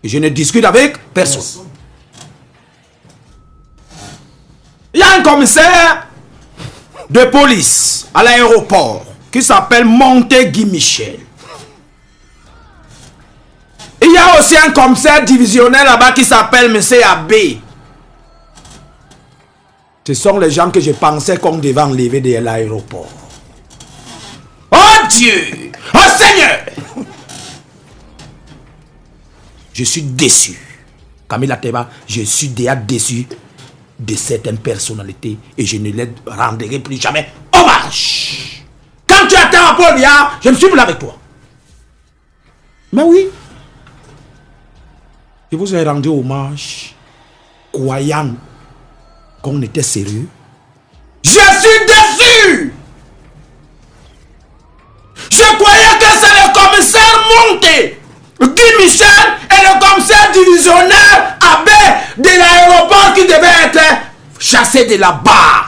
D: Et je ne discute avec personne. Il y a un commissaire de police à l'aéroport qui s'appelle Montegui Michel. Il y a aussi un commissaire divisionnaire là-bas qui s'appelle M. Abbé. Ce sont les gens que je pensais qu'on devait enlever de l'aéroport. Oh Dieu! Oh Seigneur! Je suis déçu. Camille Ateba, je suis déjà déçu de certaines personnalités et je ne les rendrai plus jamais hommage. Quand tu attends à Paul Biya, je me suis là avec toi. Mais oui. Je vous ai rendu hommage, croyant qu'on était sérieux. Je suis déçu! Je croyais que c'est le commissaire Monté, Guy Michel et le commissaire divisionnaire Abbé de l'aéroport qui devaient être chassés de là-bas.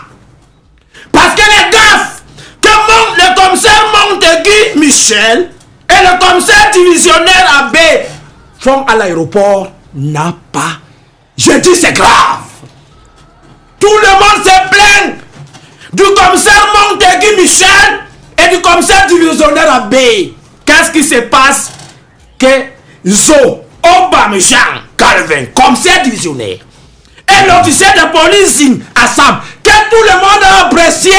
D: Parce que les gaffes que le commissaire Monté, Guy Michel et le commissaire divisionnaire Abbé font à l'aéroport n'a pas. Je dis c'est grave. Tout le monde se plaint du commissaire Montegui Michel et du commissaire divisionnaire Abbé. Qu'est-ce qui se passe? Que Zo Obamechan Calvin, commissaire divisionnaire, et l'officier de police Assam, que tout le monde a apprécié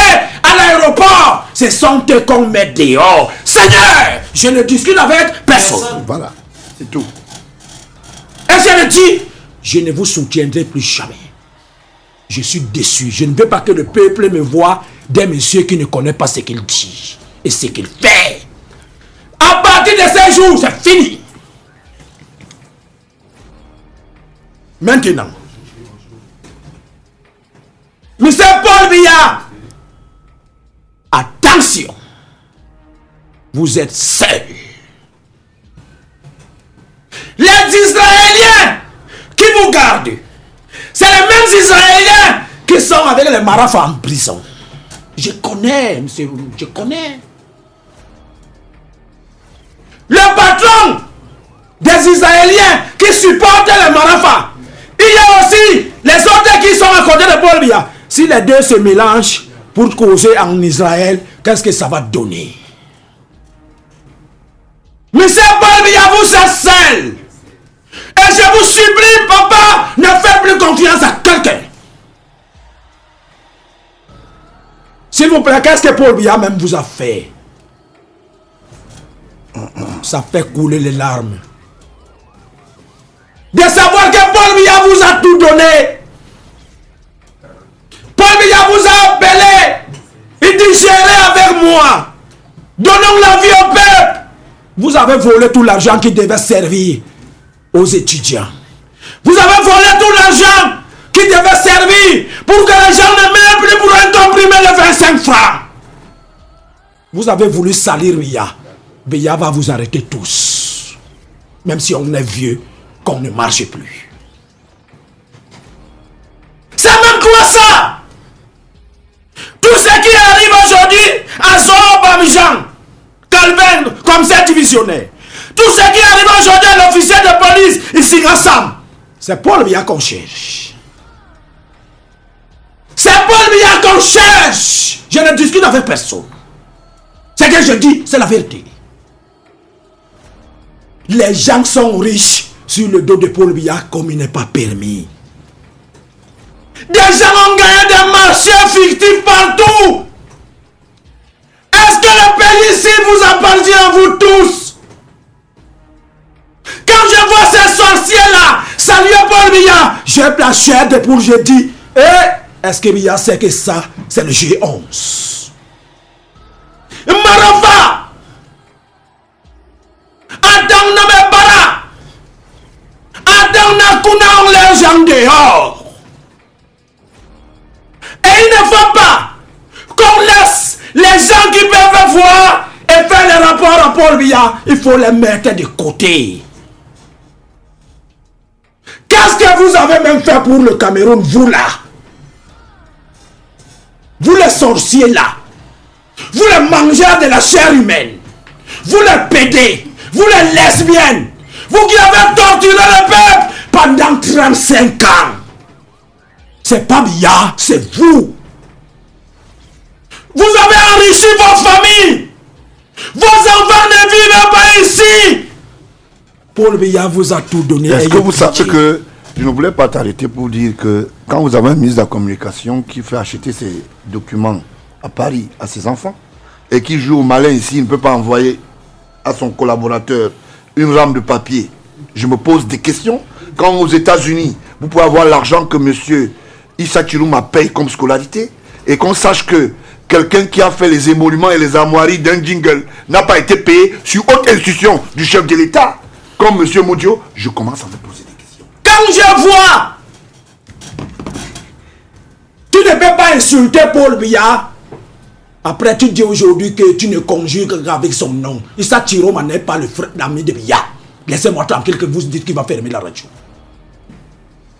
D: à l'aéroport, ce sont eux qu'on met dehors. Seigneur, je ne discute avec personne.
B: Voilà, c'est tout.
D: Et je le dis, je ne vous soutiendrai plus jamais. Je suis déçu. Je ne veux pas que le peuple me voie des messieurs qui ne connaissent pas ce qu'il dit et ce qu'il fait. À partir de ces jours, c'est fini. Maintenant, Monsieur Paul Biya, attention, vous êtes seul. Les Israéliens qui vous gardent, c'est les mêmes Israéliens qui sont avec les Marafas en prison. Je connais, monsieur, je connais. Le patron des Israéliens qui supportent les Marafas, il y a aussi les autres qui sont à côté de Paul Biya. Si les deux se mélangent pour causer en Israël, qu'est-ce que ça va donner? Monsieur Paul Biya, vous êtes seul. Et je vous supplie, papa, ne faites plus confiance à quelqu'un. S'il vous plaît, qu'est-ce que Paul Biya même vous a fait? Ça fait couler les larmes. De savoir que Paul Biya vous a tout donné. Paul Biya vous a appelé. Il dit gérez avec moi. Donnons la vie au peuple. Vous avez volé tout l'argent qui devait servir aux étudiants. Vous avez volé tout l'argent qui devait servir pour que les gens ne meurent plus pour un comprimé de 25 francs. Vous avez voulu salir Biya. Biya va vous arrêter tous. Même si on est vieux, qu'on ne marche plus. C'est même quoi ça? Tout ce qui arrive aujourd'hui à Obamechan Calvin, comme ça divisionnaire. Tout ce qui arrive aujourd'hui à l'officier de police, ici ensemble, c'est Paul Biya qu'on cherche. C'est Paul Biya qu'on cherche. Je ne discute avec personne. Ce que je dis, c'est la vérité. Les gens sont riches sur le dos de Paul Biya comme il n'est pas permis. Des gens ont gagné des marchés fictifs partout. Est-ce que le pays ici vous appartient à vous tous? Quand je vois ces sorciers-là saluer Paul Biya, j'ai la chair de poule, je dis, est-ce que Biya sait que ça, c'est le G11? Marafa!
C: on les gens dehors. Et il ne faut pas qu'on laisse les gens qui peuvent voir et faire les rapports à Paul Biya. Il faut les mettre de côté. Qu'est-ce que vous avez même fait pour le Cameroun, vous là? Vous les sorciers là, vous les mangeurs de la chair humaine, vous les pédés, vous les lesbiennes, vous qui avez torturé le peuple pendant 35 ans. C'est pas Biya, c'est vous. Vous avez enrichi vos familles. Vos enfants ne vivent pas ici. Paul Biya vous a tout donné.
B: Est-ce que vous savez que je ne voulais pas t'arrêter pour dire que quand vous avez un ministre de la communication qui fait acheter ses documents à Paris à ses enfants et qui joue au malin ici, il ne peut pas envoyer à son collaborateur une rame de papier. Je me pose des questions. Quand aux États-Unis, vous pouvez avoir l'argent que monsieur Issa Chirouma paye comme scolarité et qu'on sache que quelqu'un qui a fait les émoluments et les armoiries d'un jingle n'a pas été payé sur haute institution du chef de l'État, comme monsieur Modio, je commence à me poser des questions.
C: Quand je vois, tu ne peux pas insulter Paul Biya. Après, tu dis aujourd'hui que tu ne conjugues qu'avec son nom. Issa Chirouma n'est pas le frère d'ami de Biya. Laissez-moi tranquille que vous dites qu'il va fermer la radio.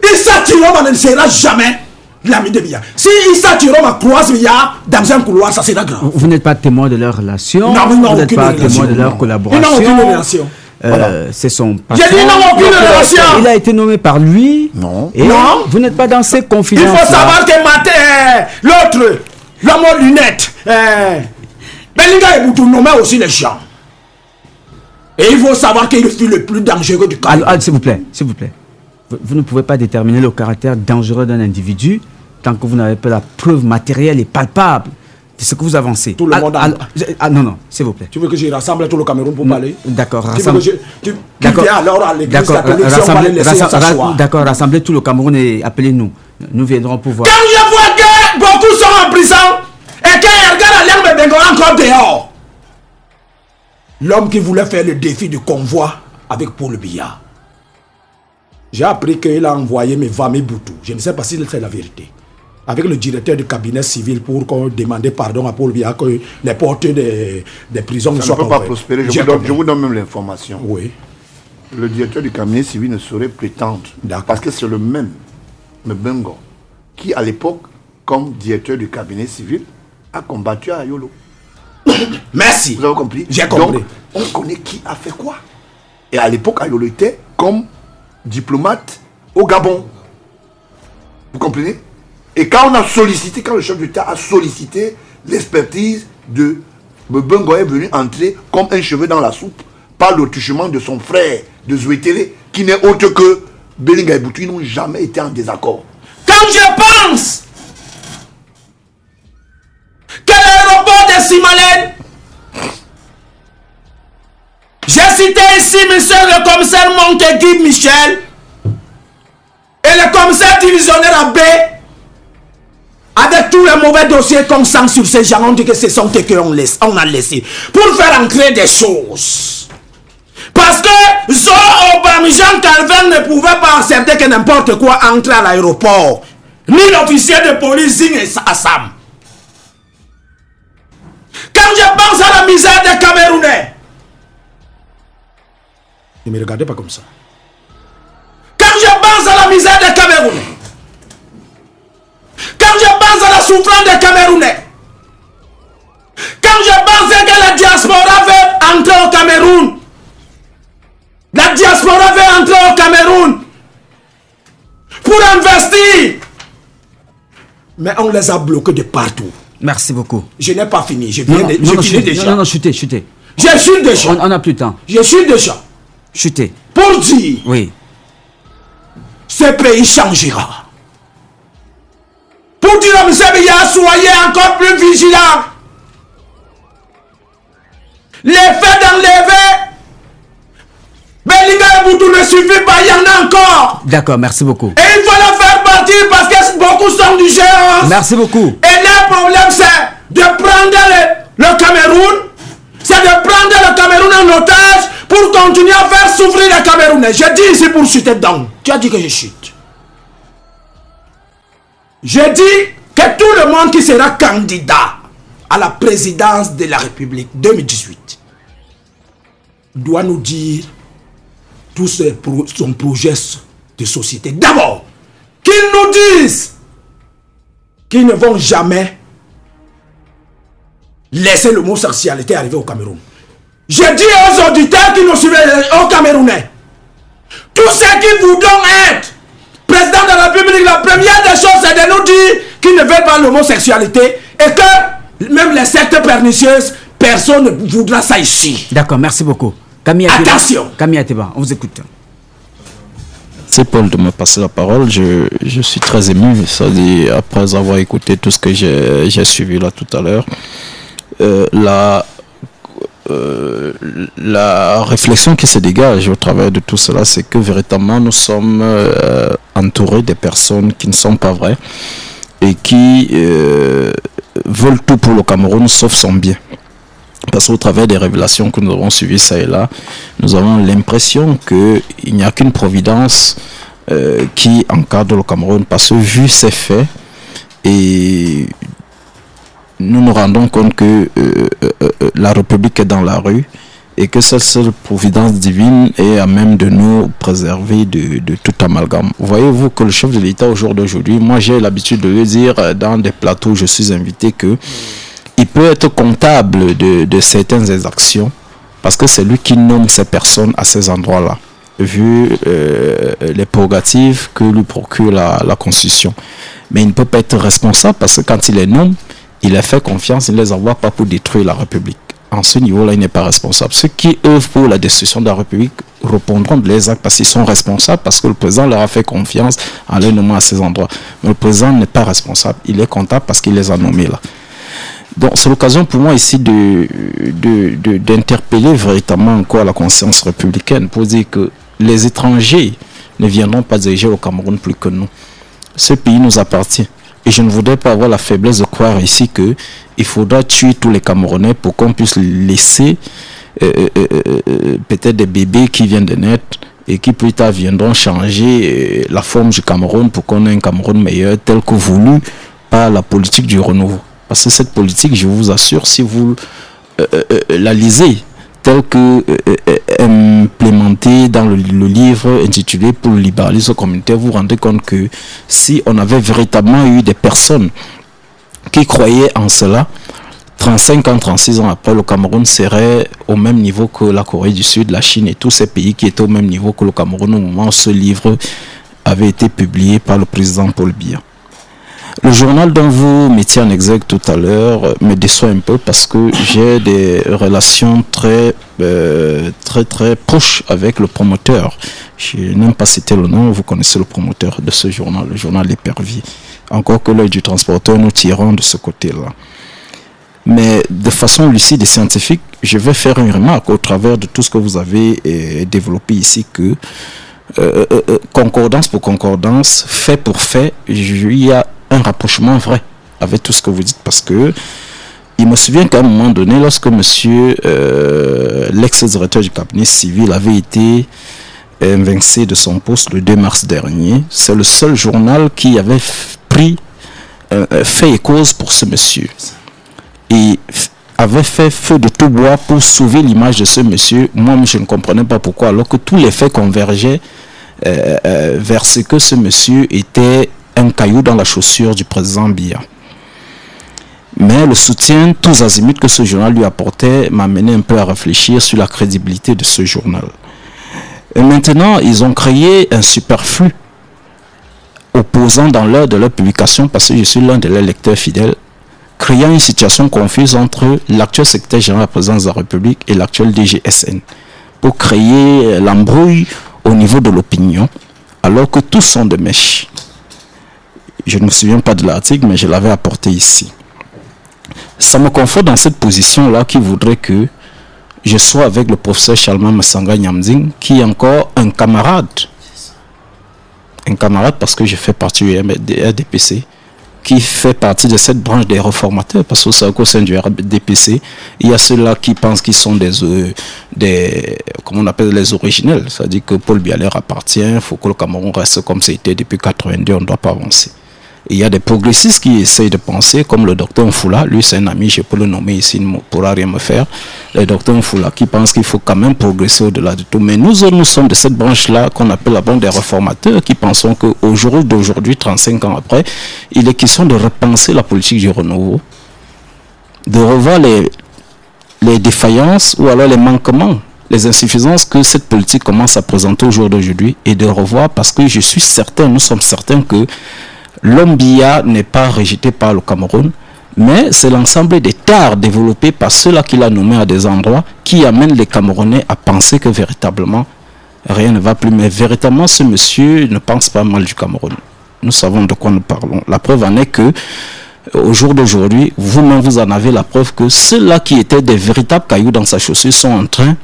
C: Issa Chirouma ne sera jamais l'ami de Biya. Si Issa Chirouma croise Biya dans un couloir, ça sera grave.
A: Vous n'êtes pas témoin de leur relation.
C: Non,
A: vous n'êtes pas témoin de leur collaboration.
C: Ils n'ont aucune relation.
A: Voilà. C'est son patron.
C: J'ai dit non, aucune relation.
A: Il a été nommé par lui.
B: Non.
A: Et
C: non.
A: Vous n'êtes pas dans ces confidences.
C: Il faut savoir que l'autre, l'homme aux lunettes, Belinga et Boutou nommaient aussi les gens. Et il faut savoir qu'il fut le plus dangereux du Cameroun.
A: S'il vous plaît, s'il vous plaît. Vous ne pouvez pas déterminer le caractère dangereux d'un individu tant que vous n'avez pas la preuve matérielle et palpable de ce que vous avancez.
C: Tout le monde
A: non, s'il vous plaît.
C: Tu veux que je rassemble tout le Cameroun pour parler?
A: D'accord,
C: alors à l'église catholique, si on va les laisser s'asseoir.
A: D'accord, rassemblez tout le Cameroun et appelez-nous. Nous viendrons pour voir.
C: Quand je vois que beaucoup sont en prison et que regarde Alain Bengoa encore dehors, l'homme qui voulait faire le défi du convoi avec Paul Biya, j'ai appris qu'il a envoyé mes Vami Boutou. Je ne sais pas s'il fait la vérité. Avec le directeur du cabinet civil pour qu'on demande pardon à Paul Biya que les portes des prisons ne soient
B: pas. Ça ne peut pas prospérer. Je vous donne même l'information.
C: Oui.
B: Le directeur du cabinet civil ne saurait prétendre. Parce que c'est le même Mbengo qui, à l'époque, comme directeur du cabinet civil, a combattu à Ayolo.
C: Merci.
B: Vous avez compris?
C: J'ai compris.
B: Donc, on connaît qui a fait quoi. Et à l'époque, Ayolo était comme diplomate au Gabon. Vous comprenez? Et quand on a sollicité, quand le chef d'État a sollicité l'expertise de Mbengo est venu entrer comme un cheveu dans la soupe par le touchement de son frère de Zouetele, qui n'est autre que Belinga et Boutou. Ils n'ont jamais été en désaccord.
C: Quand je pense que l'aéroport de Simalène, j'ai cité ici monsieur le commissaire Montegui Michel et le commissaire divisionnaire Abbé, avec tous les mauvais dossiers qu'on sent sur ces gens, on dit que ce sont eux qu'on a laissé pour faire entrer des choses. Parce que Jean Calvin ne pouvait pas accepter que n'importe quoi entre à l'aéroport. Ni l'officier de police Zing et Assam. Quand je pense à la misère des Camerounais, ne me regardez pas comme ça. Quand je pense à la misère des Camerounais, quand je pense à la souffrance des Camerounais, quand je pense que la diaspora veut entrer au Cameroun, la diaspora veut entrer au Cameroun pour investir, mais on les a bloqués de partout.
A: Merci beaucoup.
C: Je n'ai pas fini, je finis déjà.
A: Non, chutez.
C: Je suis déjà.
A: On n'a plus de temps.
C: Je suis déjà.
A: Chutez.
C: Pour dire,
A: oui,
C: ce pays changera. Pour dire à M. Biya, soyez encore plus vigilants. Les faits d'enlever Belinga et Boutou ne suffit pas, il y en a encore.
A: D'accord, merci beaucoup.
C: Et il faut le faire partir parce que beaucoup sont du géant.
A: Merci beaucoup.
C: Et le problème, c'est de prendre le Cameroun, c'est de prendre le Cameroun en otage pour continuer à faire souffrir les Camerounais. Je dis ici pour chuter dedans. Tu as dit que je chute. Je dis que tout le monde qui sera candidat à la présidence de la République 2018 doit nous dire tout son projet de société. D'abord, qu'ils nous disent qu'ils ne vont jamais laisser l'homosexualité arriver au Cameroun. Je dis aux auditeurs qui nous suivent, aux Camerounais, tous ceux qui voudront être président de la République, la première des choses, c'est de nous dire qu'ils ne veulent pas l'homosexualité et que même les sectes pernicieuses, personne ne voudra ça ici.
A: D'accord, merci beaucoup. Camille Ateba.
C: Attention.
A: Camille Ateba, on vous écoute.
E: C'est Paul de me passer la parole. Je suis très ému, c'est-à-dire après avoir écouté tout ce que j'ai suivi là tout à l'heure. La réflexion qui se dégage au travers de tout cela, c'est que véritablement nous sommes entourés de personnes qui ne sont pas vraies et qui veulent tout pour le Cameroun sauf son bien. Parce qu'au travers des révélations que nous avons suivies ça et là, nous avons l'impression qu'il n'y a qu'une providence qui encadre le Cameroun. Parce que vu ces faits, et nous nous rendons compte que la République est dans la rue et que cette seule providence divine est à même de nous préserver de tout amalgame. Voyez-vous que le chef de l'État au jour d'aujourd'hui, moi j'ai l'habitude de le dire dans des plateaux où je suis invité que il peut être comptable de certaines exactions parce que c'est lui qui nomme ces personnes à ces endroits-là, vu les prérogatives que lui procure la Constitution. Mais il ne peut pas être responsable parce que quand il les nomme, il les fait confiance, il ne les envoie pas pour détruire la République. En ce niveau-là, il n'est pas responsable. Ceux qui œuvrent pour la destruction de la République répondront de leurs actes parce qu'ils sont responsables, parce que le président leur a fait confiance en les nommant à ces endroits. Mais le président n'est pas responsable, il est comptable parce qu'il les a nommés là. Donc c'est l'occasion pour moi ici d'interpeller véritablement encore la conscience républicaine pour dire que les étrangers ne viendront pas diriger au Cameroun plus que nous. Ce pays nous appartient. Et je ne voudrais pas avoir la faiblesse de croire ici qu'il faudra tuer tous les Camerounais pour qu'on puisse laisser peut-être des bébés qui viennent de naître et qui plus tard viendront changer la forme du Cameroun pour qu'on ait un Cameroun meilleur tel que voulu par la politique du renouveau. Parce que cette politique, je vous assure, si vous la lisez telle que implémentée dans le livre intitulé « Pour le libéralisme communautaire », vous vous rendez compte que si on avait véritablement eu des personnes qui croyaient en cela, 35 ans, 36 ans après, le Cameroun serait au même niveau que la Corée du Sud, la Chine et tous ces pays qui étaient au même niveau que le Cameroun au moment où ce livre avait été publié par le président Paul Biya. Le journal dont vous mettiez en exergue tout à l'heure me déçoit un peu parce que j'ai des relations très proches avec le promoteur. Je n'aime pas citer le nom, vous connaissez le promoteur de ce journal, le journal L'Épervier. Encore que l'œil du transporteur, nous tirons de ce côté-là. Mais de façon lucide et scientifique, je vais faire une remarque au travers de tout ce que vous avez développé ici que concordance pour concordance, fait pour fait, il y a un rapprochement vrai avec tout ce que vous dites parce que il me souvient qu'à un moment donné, lorsque monsieur l'ex-directeur du cabinet civil avait été invincé de son poste le 2 mars dernier, c'est le seul journal qui avait fait et cause pour ce monsieur et avait fait feu de tout bois pour sauver l'image de ce monsieur. Moi, je ne comprenais pas pourquoi, alors que tous les faits convergeaient vers ce que ce monsieur était un caillou dans la chaussure du président Biya. Mais le soutien tous azimuts que ce journal lui apportait m'a amené un peu à réfléchir sur la crédibilité de ce journal. Et maintenant, ils ont créé un superflu opposant dans l'heure de leur publication, parce que je suis l'un de leurs lecteurs fidèles, créant une situation confuse entre l'actuel secrétaire général de la présidence de la République et l'actuel DGSN, pour créer l'embrouille au niveau de l'opinion, alors que tous sont de mèche. Je ne me souviens pas de l'article, mais je l'avais apporté ici. Ça me conforte dans cette position-là qui voudrait que je sois avec le professeur Chalma Massanga Nyamzing, qui est encore un camarade. Un camarade parce que je fais partie du RDPC, qui fait partie de cette branche des réformateurs, parce que c'est au sein du RDPC, il y a ceux-là qui pensent qu'ils sont comment on appelle les originels, c'est-à-dire que Paul Biya leur appartient, il faut que le Cameroun reste comme c'était depuis 82, on ne doit pas avancer. Et il y a des progressistes qui essayent de penser, comme le docteur Nfoula, lui c'est un ami, je peux le nommer ici, il ne pourra rien me faire, le docteur Nfoula qui pense qu'il faut quand même progresser au-delà de tout. Mais nous sommes de cette branche-là qu'on appelle la branche des réformateurs qui pensons qu'au jour d'aujourd'hui, 35 ans après, il est question de repenser la politique du renouveau, de revoir les défaillances ou alors les manquements, les insuffisances que cette politique commence à présenter au jour d'aujourd'hui et de revoir, parce que je suis certain, nous sommes certains que l'homme Biya n'est pas rejeté par le Cameroun, mais c'est l'ensemble des tares développés par ceux-là qu'il a nommés à des endroits qui amènent les Camerounais à penser que véritablement rien ne va plus. Mais véritablement, ce monsieur ne pense pas mal du Cameroun. Nous savons de quoi nous parlons. La preuve en est que, au jour d'aujourd'hui, vous-même vous en avez la preuve que ceux-là qui étaient des véritables cailloux dans sa chaussure sont en train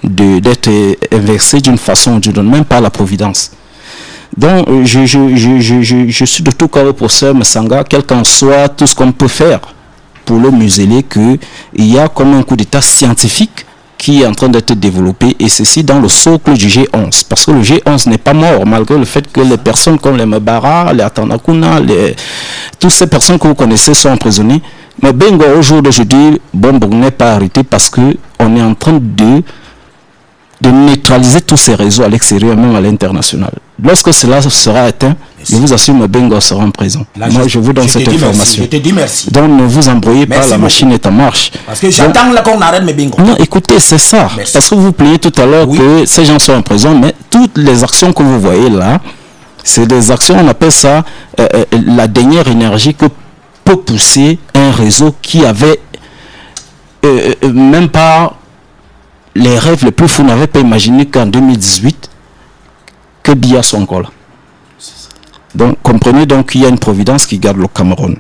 E: d'être inversés d'une façon ou d'une autre, même par la Providence. Donc, je suis de tout cœur pour Sœur Msanga, quel qu'en soit tout ce qu'on peut faire pour le museler, qu'il y a comme un coup d'état scientifique qui est en train d'être développé, et ceci dans le socle du G11. Parce que le G11 n'est pas mort, malgré le fait que les personnes comme les Mbara, les Atanakuna, toutes ces personnes que vous connaissez sont emprisonnées. Mais Bengo, au jour d'aujourd'hui, Bombo n'est pas arrêté parce qu'on est en train de neutraliser tous ces réseaux à l'extérieur, même à l'international. Lorsque cela sera atteint, je vous assure que Bengo sera en prison.
D: Là,
E: moi, je vous donne cette information.
D: Je te dis merci.
E: Donc, ne vous embrouillez pas, la machine est en marche.
D: Parce que j'attends là qu'on arrête mes Bengo.
E: Non, écoutez, c'est ça.
D: Merci.
E: Parce que vous plaignez tout à l'heure que ces gens sont en prison, mais toutes les actions que vous voyez là, c'est des actions, on appelle ça la dernière énergie que peut pousser un réseau qui avait même pas les rêves les plus fous, n'avaient pas imaginé qu'en 2018 que Biya soit encore là. Donc comprenez donc qu'il y a une providence qui garde le Cameroun.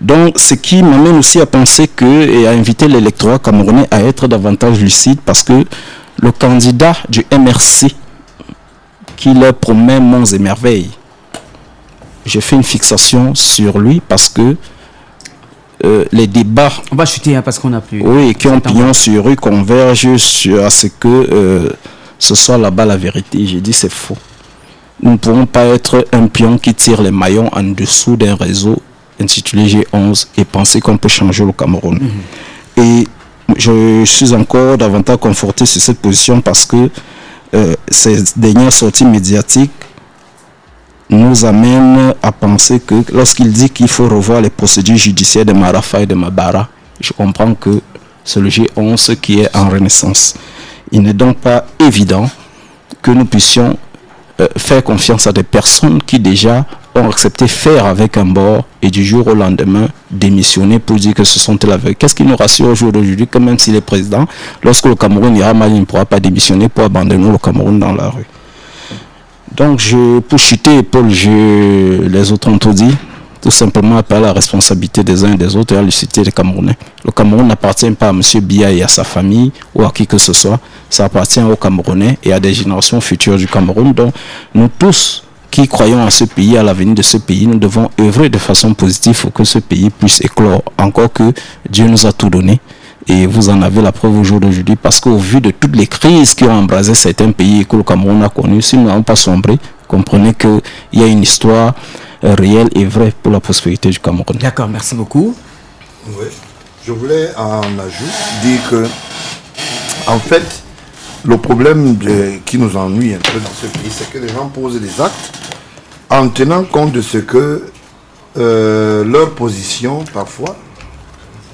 E: Donc ce qui m'amène aussi à penser et à inviter l'électorat camerounais à être davantage lucide, parce que le candidat du MRC qui leur promet monts et merveilles, j'ai fait une fixation sur lui parce que les débats,
A: on va chuter parce qu'on a plus.
E: Oui, qui ont pignon sur rue convergent à ce que ce soit là-bas la vérité. J'ai dit c'est faux. Nous ne pourrons pas être un pion qui tire les maillons en dessous d'un réseau intitulé G11 et penser qu'on peut changer le Cameroun. Et je suis encore davantage conforté sur cette position parce que ces dernières sorties médiatiques nous amènent à penser que lorsqu'il dit qu'il faut revoir les procédures judiciaires de Marafa et de Mabara, je comprends que c'est le G11 qui est en renaissance. Il n'est donc pas évident que nous puissions faire confiance à des personnes qui déjà ont accepté faire avec un bord et du jour au lendemain démissionner pour dire que ce sont elles avec. Qu'est-ce qui nous rassure au jour d'aujourd'hui que même s'il est président, lorsque le Cameroun ira mal, il ne pourra pas démissionner pour abandonner le Cameroun dans la rue. Donc pour chuter Paul, les autres ont tout dit, tout simplement appeler à la responsabilité des uns et des autres et à lucidité des Camerounais. Le Cameroun n'appartient pas à M. Biya et à sa famille ou à qui que ce soit, ça appartient aux Camerounais et à des générations futures du Cameroun. Donc nous tous qui croyons à ce pays, à l'avenir de ce pays, nous devons œuvrer de façon positive pour que ce pays puisse éclore, encore que Dieu nous a tout donné. Et vous en avez la preuve au jour d'aujourd'hui, parce qu'au vu de toutes les crises qui ont embrasé certains pays et que le Cameroun a connu, si nous n'avons pas sombré, comprenez qu'il y a une histoire réelle et vraie pour la prospérité du Cameroun.
A: D'accord, merci beaucoup.
B: Oui. Je voulais en ajouter, dire que, en fait, le problème qui nous ennuie un peu dans ce pays, c'est que les gens posent des actes en tenant compte de ce que leur position, parfois,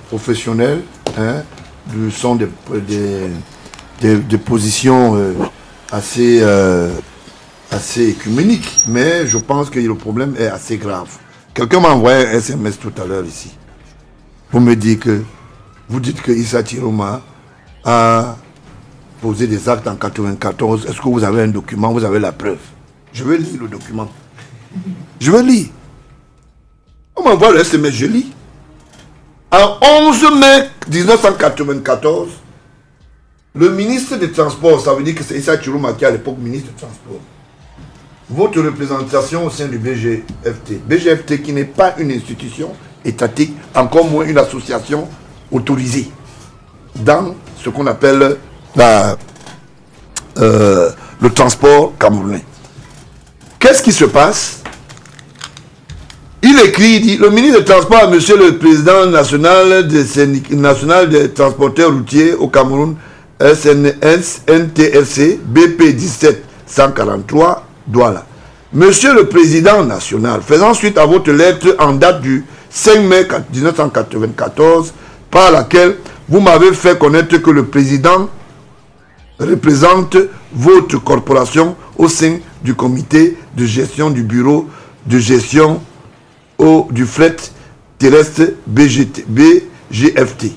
B: professionnelle, sont des positions assez écuméniques. Mais je pense que le problème est assez grave. Quelqu'un m'a envoyé un SMS tout à l'heure ici pour me dire que vous dites que Issa Chiroma a posé des actes en 94. Est-ce que vous avez un document, vous avez la preuve? Je vais lire le document. Je vais lire. On m'envoie le SMS, je lis. En 11 mai 1994, le ministre des Transports, ça veut dire que c'est Issa Chiroma qui est à l'époque ministre des Transports, votre représentation au sein du BGFT. BGFT qui n'est pas une institution étatique, encore moins une association autorisée dans ce qu'on appelle le transport camerounais. Qu'est-ce qui se passe? Il écrit, il dit, le ministre des Transports, monsieur le président national des transporteurs routiers au Cameroun, NTRC, BP 17143, Douala. Monsieur le président national, faisant suite à votre lettre en date du 5 mai 1994, par laquelle vous m'avez fait connaître que le président représente votre corporation au sein du comité de gestion du bureau de gestion du fret terrestre BGFT.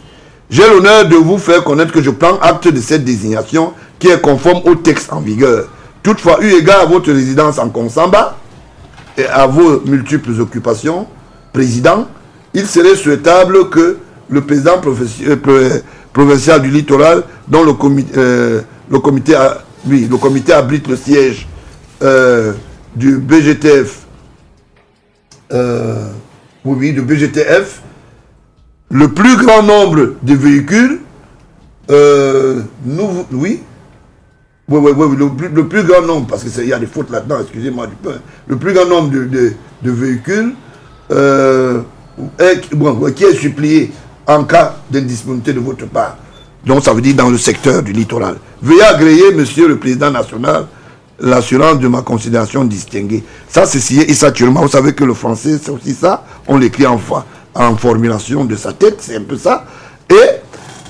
B: J'ai l'honneur de vous faire connaître que je prends acte de cette désignation qui est conforme au texte en vigueur. Toutefois, eu égard à votre résidence en Konsamba et à vos multiples occupations, président, il serait souhaitable que le président provincial du littoral, dont le comité abrite le siège du BGTF, du BGTF, le plus grand nombre de véhicules, le plus grand nombre, parce qu'il y a des fautes là-dedans, excusez-moi du peu, le plus grand nombre de véhicules qui est supplié en cas d'indisponibilité de votre part. Donc ça veut dire dans le secteur du littoral. Veuillez agréer, monsieur le président national, l'assurance de ma considération distinguée. Ça, c'est signé Issa Tchulma. Vous savez que le français, c'est aussi ça. On l'écrit en formulation de sa tête, c'est un peu ça. Et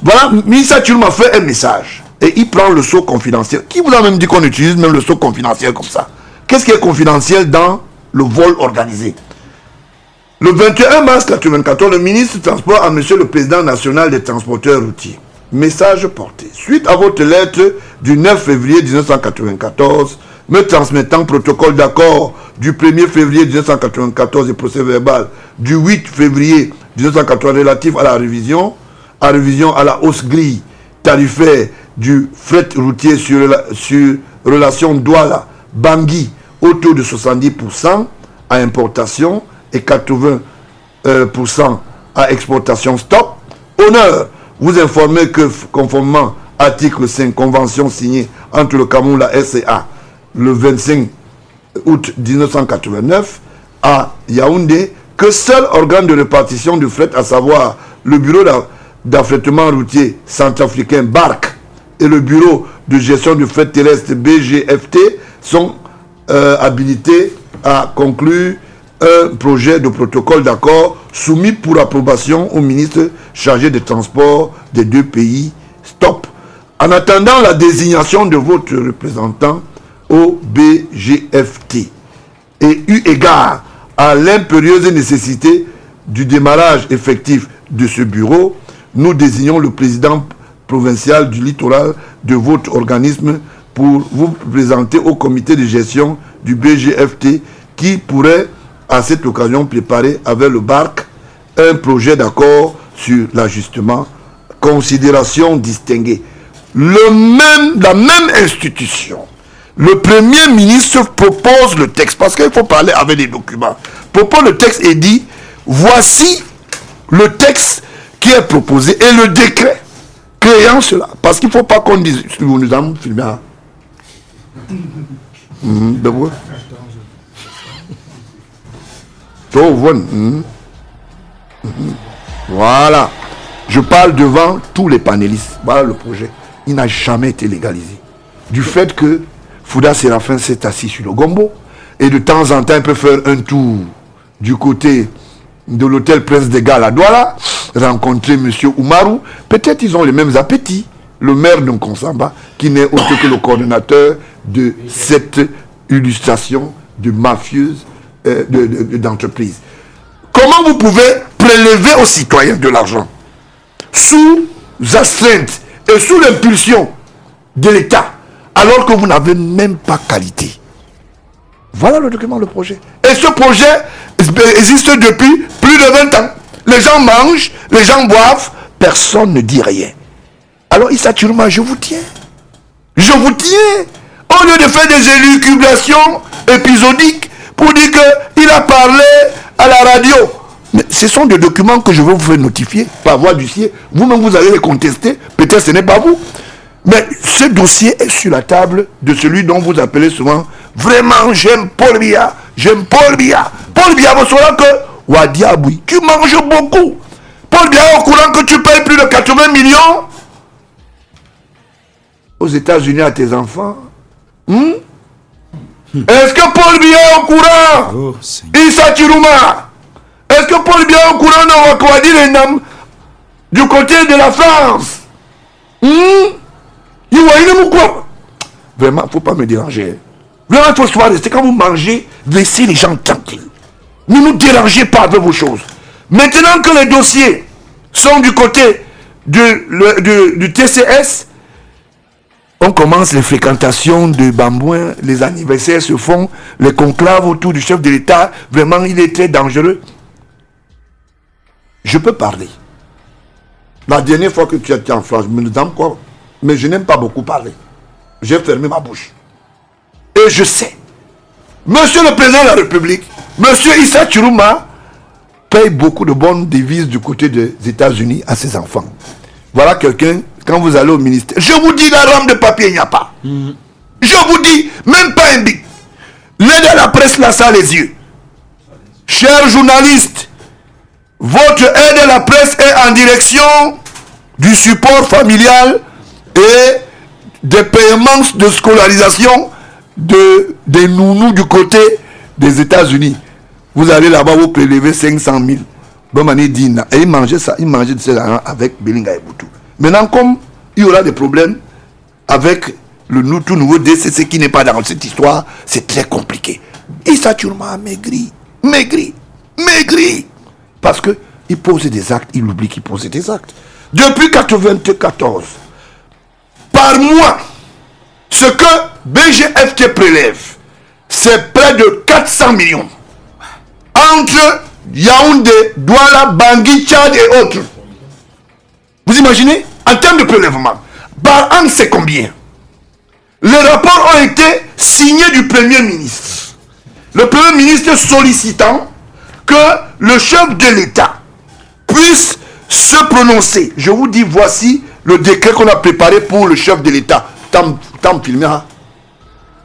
B: voilà, Issa Tchulma fait un message. Et il prend le sceau confidentiel. Qui vous a même dit qu'on utilise même le sceau confidentiel comme ça? Qu'est-ce qui est confidentiel dans le vol organisé? Le 21 mars 1994, le ministre du Transport a monsieur le président national des transporteurs routiers. Message porté. Suite à votre lettre du 9 février 1994, me transmettant protocole d'accord du 1er février 1994 et procès verbal du 8 février 1994 relatif à la révision à la hausse grille tarifaire du fret routier sur relation Douala-Bangui au taux de 70% à importation et 80% à exportation stop. Honneur, vous informez que conformément à l'article 5, convention signée entre le Cameroun et la RCA le 25 août 1989 à Yaoundé, que seul organe de répartition du fret, à savoir le bureau d'affrètement routier centrafricain BARC et le bureau de gestion du fret terrestre BGFT sont habilités à conclure un projet de protocole d'accord soumis pour approbation au ministre chargé des transports des deux pays. Stop. En attendant la désignation de votre représentant au BGFT et eu égard à l'impérieuse nécessité du démarrage effectif de ce bureau, nous désignons le président provincial du littoral de votre organisme pour vous présenter au comité de gestion du BGFT qui pourrait à cette occasion préparer avec le BARC un projet d'accord sur l'ajustement, considération distinguée. La même institution, le Premier ministre propose le texte, parce qu'il faut parler avec les documents, propose le texte et dit, voici le texte qui est proposé et le décret créant cela. Parce qu'il ne faut pas qu'on dise, nous avons filmé. Voilà. Je parle devant tous les panélistes. Voilà le projet. Il n'a jamais été légalisé. Du fait que Fouda Séraphin s'est assis sur le gombo et de temps en temps il peut faire un tour du côté de l'hôtel Prince des Galles à Douala, rencontrer M. Oumarou. Peut-être ils ont les mêmes appétits. Le maire de Konsamba, qui n'est autre que le coordonnateur de cette illustration de mafieuse d'entreprise. Comment vous pouvez prélever aux citoyens de l'argent sous astreinte et sous l'impulsion de l'État alors que vous n'avez même pas qualité? Voilà le document, le projet. Et ce projet existe depuis plus de 20 ans. Les gens mangent, les gens boivent, personne ne dit rien. Alors Issa Tchulma, je vous tiens. Je vous tiens. Au lieu de faire des élucubrations épisodique pour dire qu'il a parlé à la radio. Mais ce sont des documents que je vais vous faire notifier par voie d'huissier. Vous-même, vous allez les contester. Peut-être ce n'est pas vous. Mais ce dossier est sur la table de celui dont vous appelez souvent vraiment j'aime Paul Biya. J'aime Paul Biya. Paul Biya, vous saurez que Wadiaboui, tu manges beaucoup. Paul Biya est au courant que tu payes plus de 80 millions aux États-Unis à tes enfants. Est-ce que Paul Biya est au courant? Issa Chiruma. Est-ce que Paul Biya est au courant de Wakwadi Renam du côté de la France? Vraiment, il ne faut pas me déranger. Vraiment, il faut se rester. Quand vous mangez, laissez les gens tranquilles. Ne nous dérangez pas avec vos choses. Maintenant que les dossiers sont du côté du TCS, on commence les fréquentations de Bambouin, les anniversaires se font, les conclaves autour du chef de l'État. Vraiment, il est très dangereux. Je peux parler. La dernière fois que tu étais en France, je me demande quoi, mais je n'aime pas beaucoup parler. J'ai fermé ma bouche. Et je sais, Monsieur le Président de la République, Monsieur Issa Chiruma, paye beaucoup de bonnes devises du côté des États-Unis à ses enfants. Voilà quelqu'un, quand vous allez au ministère, je vous dis, la rame de papier, il n'y a pas. Je vous dis, même pas un bic. L'aide à la presse, là, ça a les yeux. Chers journalistes, votre aide à la presse est en direction du support familial et des paiements de scolarisation des nounous du côté des États-Unis. Vous allez là-bas, vous prélevez 500 000. Bon, et il mangeait ça, il mangeait de cela avec Belinga et Boutou. Maintenant, comme il y aura des problèmes avec le tout nouveau DCC qui n'est pas dans cette histoire, c'est très compliqué. Issa Chiruma a maigri. Parce qu'il posait des actes, il oublie qu'il posait des actes. Depuis 1994, par mois, ce que BGFT prélève, c'est près de 400 millions. Entre Yaoundé, Douala, Bangui, Tchad et autres. Vous imaginez? En termes de prélèvement, par an, c'est combien? Les rapports ont été signés du Premier ministre. Le Premier ministre sollicitant que le chef de l'État puisse se prononcer. Je vous dis, voici le décret qu'on a préparé pour le chef de l'État. Tam filmé, hein?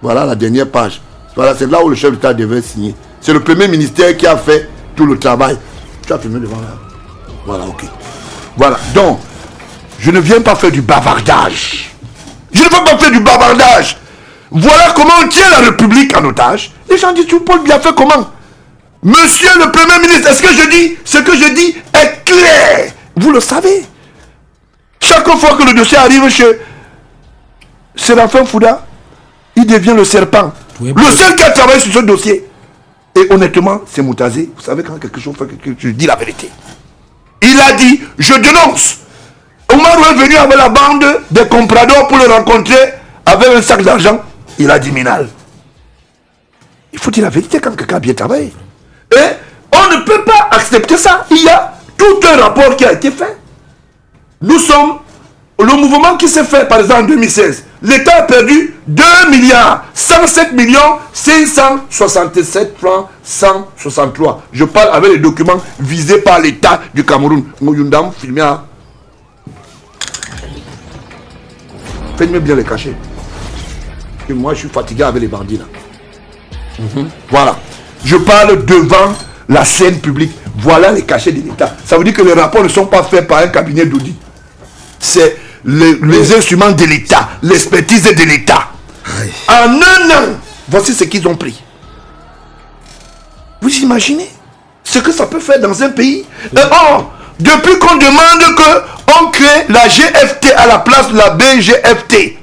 B: Voilà la dernière page. Voilà, c'est là où le chef de l'État devait signer. C'est le Premier ministère qui a fait tout le travail. Tu as filmé devant là? Voilà, ok. Voilà, donc, je ne viens pas faire du bavardage. Je ne veux pas faire du bavardage. Voilà comment on tient la République en otage. Les gens disent, Paul Biya fait comment? Monsieur le Premier ministre, est-ce que je dis, ce que je dis est clair? Vous le savez. Chaque fois que le dossier arrive chez Séraphin Fouda, il devient le serpent. Le seul qui a travaillé sur ce dossier. Et honnêtement, c'est Moutazé. Vous savez, quand quelque chose fait quelque chose, je dis la vérité. Il a dit, je dénonce. Omar est venu avec la bande des compradors pour le rencontrer avec un sac d'argent. Il a dit Minal. Il faut dire la vérité quand quelqu'un a bien travaillé. Et on ne peut pas accepter ça. Il y a tout un rapport qui a été fait. Nous sommes le mouvement qui s'est fait, par exemple, en 2016. L'État a perdu 2 milliards 107 millions 567 francs 163. Je parle avec les documents visés par l'État du Cameroun. Mouyundam, filmé à... Faites-moi bien les cacher. Et moi, je suis fatigué avec les bandits là. Voilà. Je parle devant la scène publique. Voilà les cachets de l'État. Ça veut dire que les rapports ne sont pas faits par un cabinet d'audit. C'est les instruments de l'État, l'expertise de l'État. En un an, voici ce qu'ils ont pris. Vous imaginez ce que ça peut faire dans un pays? Et or, depuis qu'on demande qu'on crée la GFT à la place de la BGFT,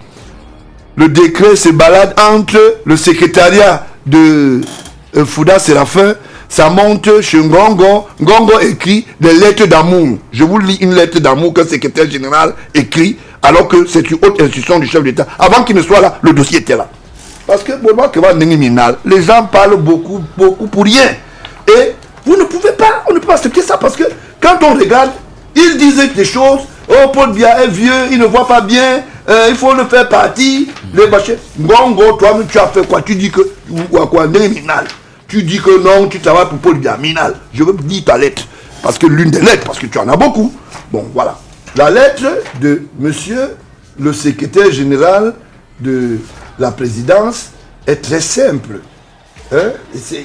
B: le décret se balade entre le secrétariat de Fouda Séraphin. Ça monte chez Ngongo. Ngongo écrit des lettres d'amour. Je vous lis une lettre d'amour que le secrétaire général écrit, alors que c'est une haute institution du chef d'État. Avant qu'il ne soit là, le dossier était là. Parce que les gens parlent beaucoup pour rien. Et vous ne pouvez pas, on ne peut pas accepter ça, parce que quand on regarde, ils disaient des choses. Oh, Paul Biya est vieux, il ne voit pas bien. il faut le faire partir, les machins. Ngongo, toi-même, tu as fait quoi? Tu dis que, quoi, Minal. Tu dis que non, tu travailles pour Paul Biya, Minal. Je veux dire ta lettre, parce que l'une des lettres, parce que tu en as beaucoup. Bon, voilà. La lettre de monsieur le secrétaire général de la présidence est très simple. Hein?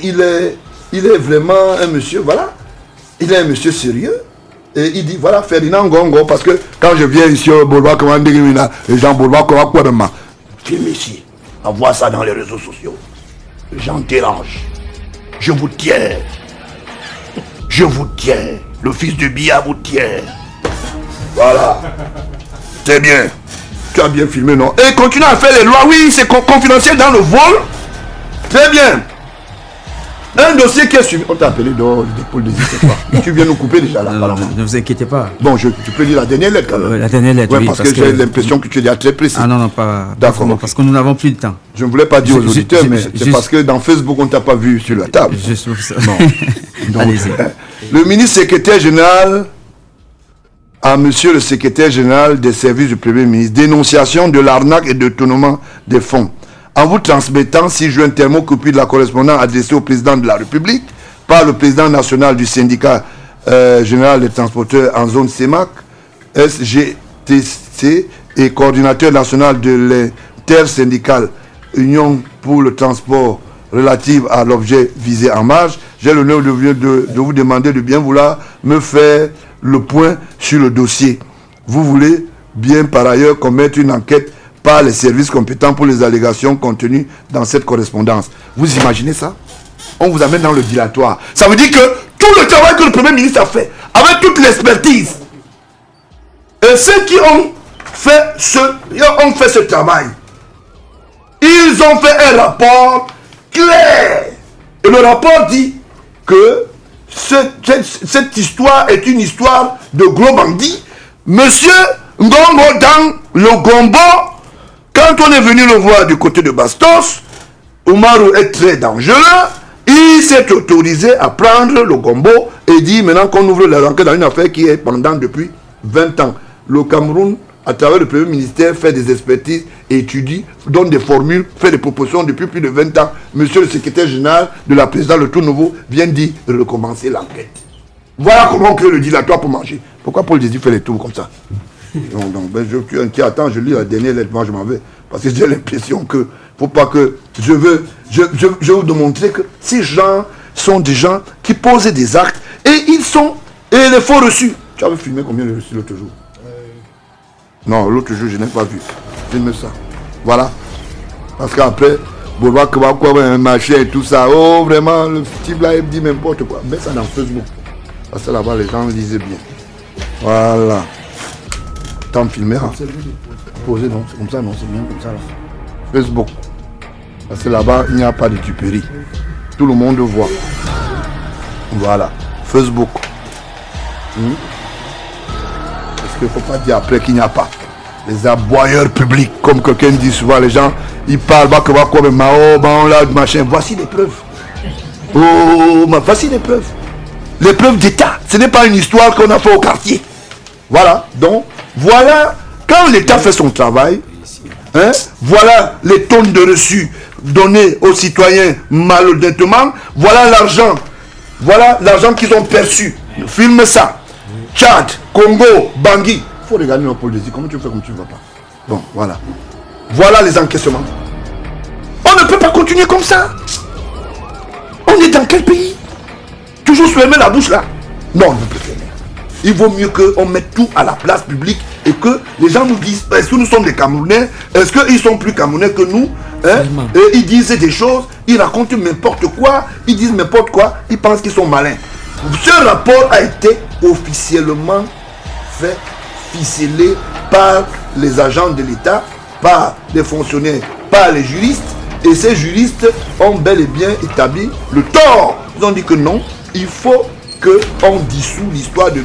B: Il est vraiment un monsieur, voilà. Il est un monsieur sérieux. Et il dit, voilà, Ferdinand Ngongo, parce que quand je viens ici au boulevard, comment dire, les gens boulevard, comment quoi, maman. Filme ici. Envoie ça dans les réseaux sociaux. Les gens dérangent. Je vous tiens. Je vous tiens. Le fils de Biya vous tient. Voilà. C'est bien. Tu as bien filmé, non? Et continue à faire les lois. Oui, c'est confidentiel dans le vol. Très bien. Un dossier qui est suivi. On t'a appelé dehors, Paul Désir, c'est quoi? Tu viens nous couper déjà là.
A: Ne vous inquiétez pas.
B: Bon, tu peux lire la dernière lettre quand même.
A: La dernière lettre,
B: ouais,
A: oui.
B: Parce que j'ai l'impression que tu es déjà très précis.
A: Ah non, pas.
B: D'accord.
A: Parce que nous n'avons plus de temps.
B: Je ne voulais pas dire aux auditeurs, mais c'est parce que dans Facebook, on ne t'a pas vu sur la table.
A: Je trouve ça.
B: Non.
A: Allez-y.
B: Le ministre secrétaire général à monsieur le secrétaire général des services du Premier ministre, dénonciation de l'arnaque et de détournement des fonds. En vous transmettant 6 juin thermocopie de la correspondance adressée au président de la République par le président national du syndicat général des transporteurs en zone CEMAC, SGTC, et coordinateur national de l'intersyndicale Union pour le transport relative à l'objet visé en marge, j'ai l'honneur de vous demander de bien vouloir me faire le point sur le dossier. Vous voulez bien par ailleurs commettre une enquête par les services compétents pour les allégations contenues dans cette correspondance. Vous imaginez ça? On vous amène dans le dilatoire. Ça veut dire que tout le travail que le Premier ministre a fait, avec toute l'expertise, et ceux qui ont fait ce travail, ils ont fait un rapport clair. Et le rapport dit que cette histoire est une histoire de gros bandits. Monsieur Ngongo dans le Gombo, quand on est venu le voir du côté de Bastos, Oumarou est très dangereux. Il s'est autorisé à prendre le Gombo et dit maintenant qu'on ouvre la enquête dans une affaire qui est pendant depuis 20 ans. Le Cameroun, à travers le Premier ministère, fait des expertises, étudie, donne des formules, fait des propositions depuis plus de 20 ans. Monsieur le secrétaire général de la présidence, le tout nouveau, vient dire de recommencer l'enquête. Voilà comment on crée le dilatoire pour manger. Pourquoi Paul Désir fait les tours comme ça? Attends, je lis la dernière lettre, moi je m'en vais. Parce que j'ai l'impression que, faut pas que, je veux vous démontrer que ces gens sont des gens qui posent des actes et ils sont, et les faux reçus. Tu avais filmé combien de reçus l'autre jour? Non, l'autre jour, je n'ai pas vu. Filme ça. Voilà. Parce qu'après, boulevard un marché et tout ça. Oh, vraiment, le type là, il dit n'importe quoi. Mets ça dans Facebook. Parce que là-bas, les gens lisaient bien. Voilà. Tant de filmer, hein. Poser, non, c'est comme ça, non, c'est bien comme ça, là. Facebook. Parce que là-bas, il n'y a pas de duperie. Tout le monde voit. Voilà. Facebook. Parce qu'il ne faut pas dire après qu'il n'y a pas. Les aboyeurs publics, comme quelqu'un dit souvent, les gens, ils parlent, voici les preuves. Oh, voici les preuves. Les preuves d'État. Ce n'est pas une histoire qu'on a fait au quartier. Voilà. Donc, voilà, quand l'État fait son travail, hein, voilà les tonnes de reçus donnés aux citoyens malhonnêtement, voilà l'argent qu'ils ont perçu. Filme ça. Tchad, Congo, Bangui. Il faut regarder nos Paul Désir. Comment tu fais comme tu ne vas pas? Bon, voilà. Voilà les encaissements. On ne peut pas continuer comme ça. On est dans quel pays? Toujours se fermer la bouche là? Non, on ne peut plus fermer. Il vaut mieux qu'on mette tout à la place publique et que les gens nous disent, est-ce que nous sommes des Camerounais? Est-ce qu'ils sont plus Camerounais que nous, hein? Et ils disent des choses, ils racontent n'importe quoi, ils disent n'importe quoi, ils pensent qu'ils sont malins. Ce rapport a été officiellement fait, ficelé par les agents de l'État, par les fonctionnaires, par les juristes. Et ces juristes ont bel et bien établi le tort. Ils ont dit que non, il faut qu'on dissout l'histoire de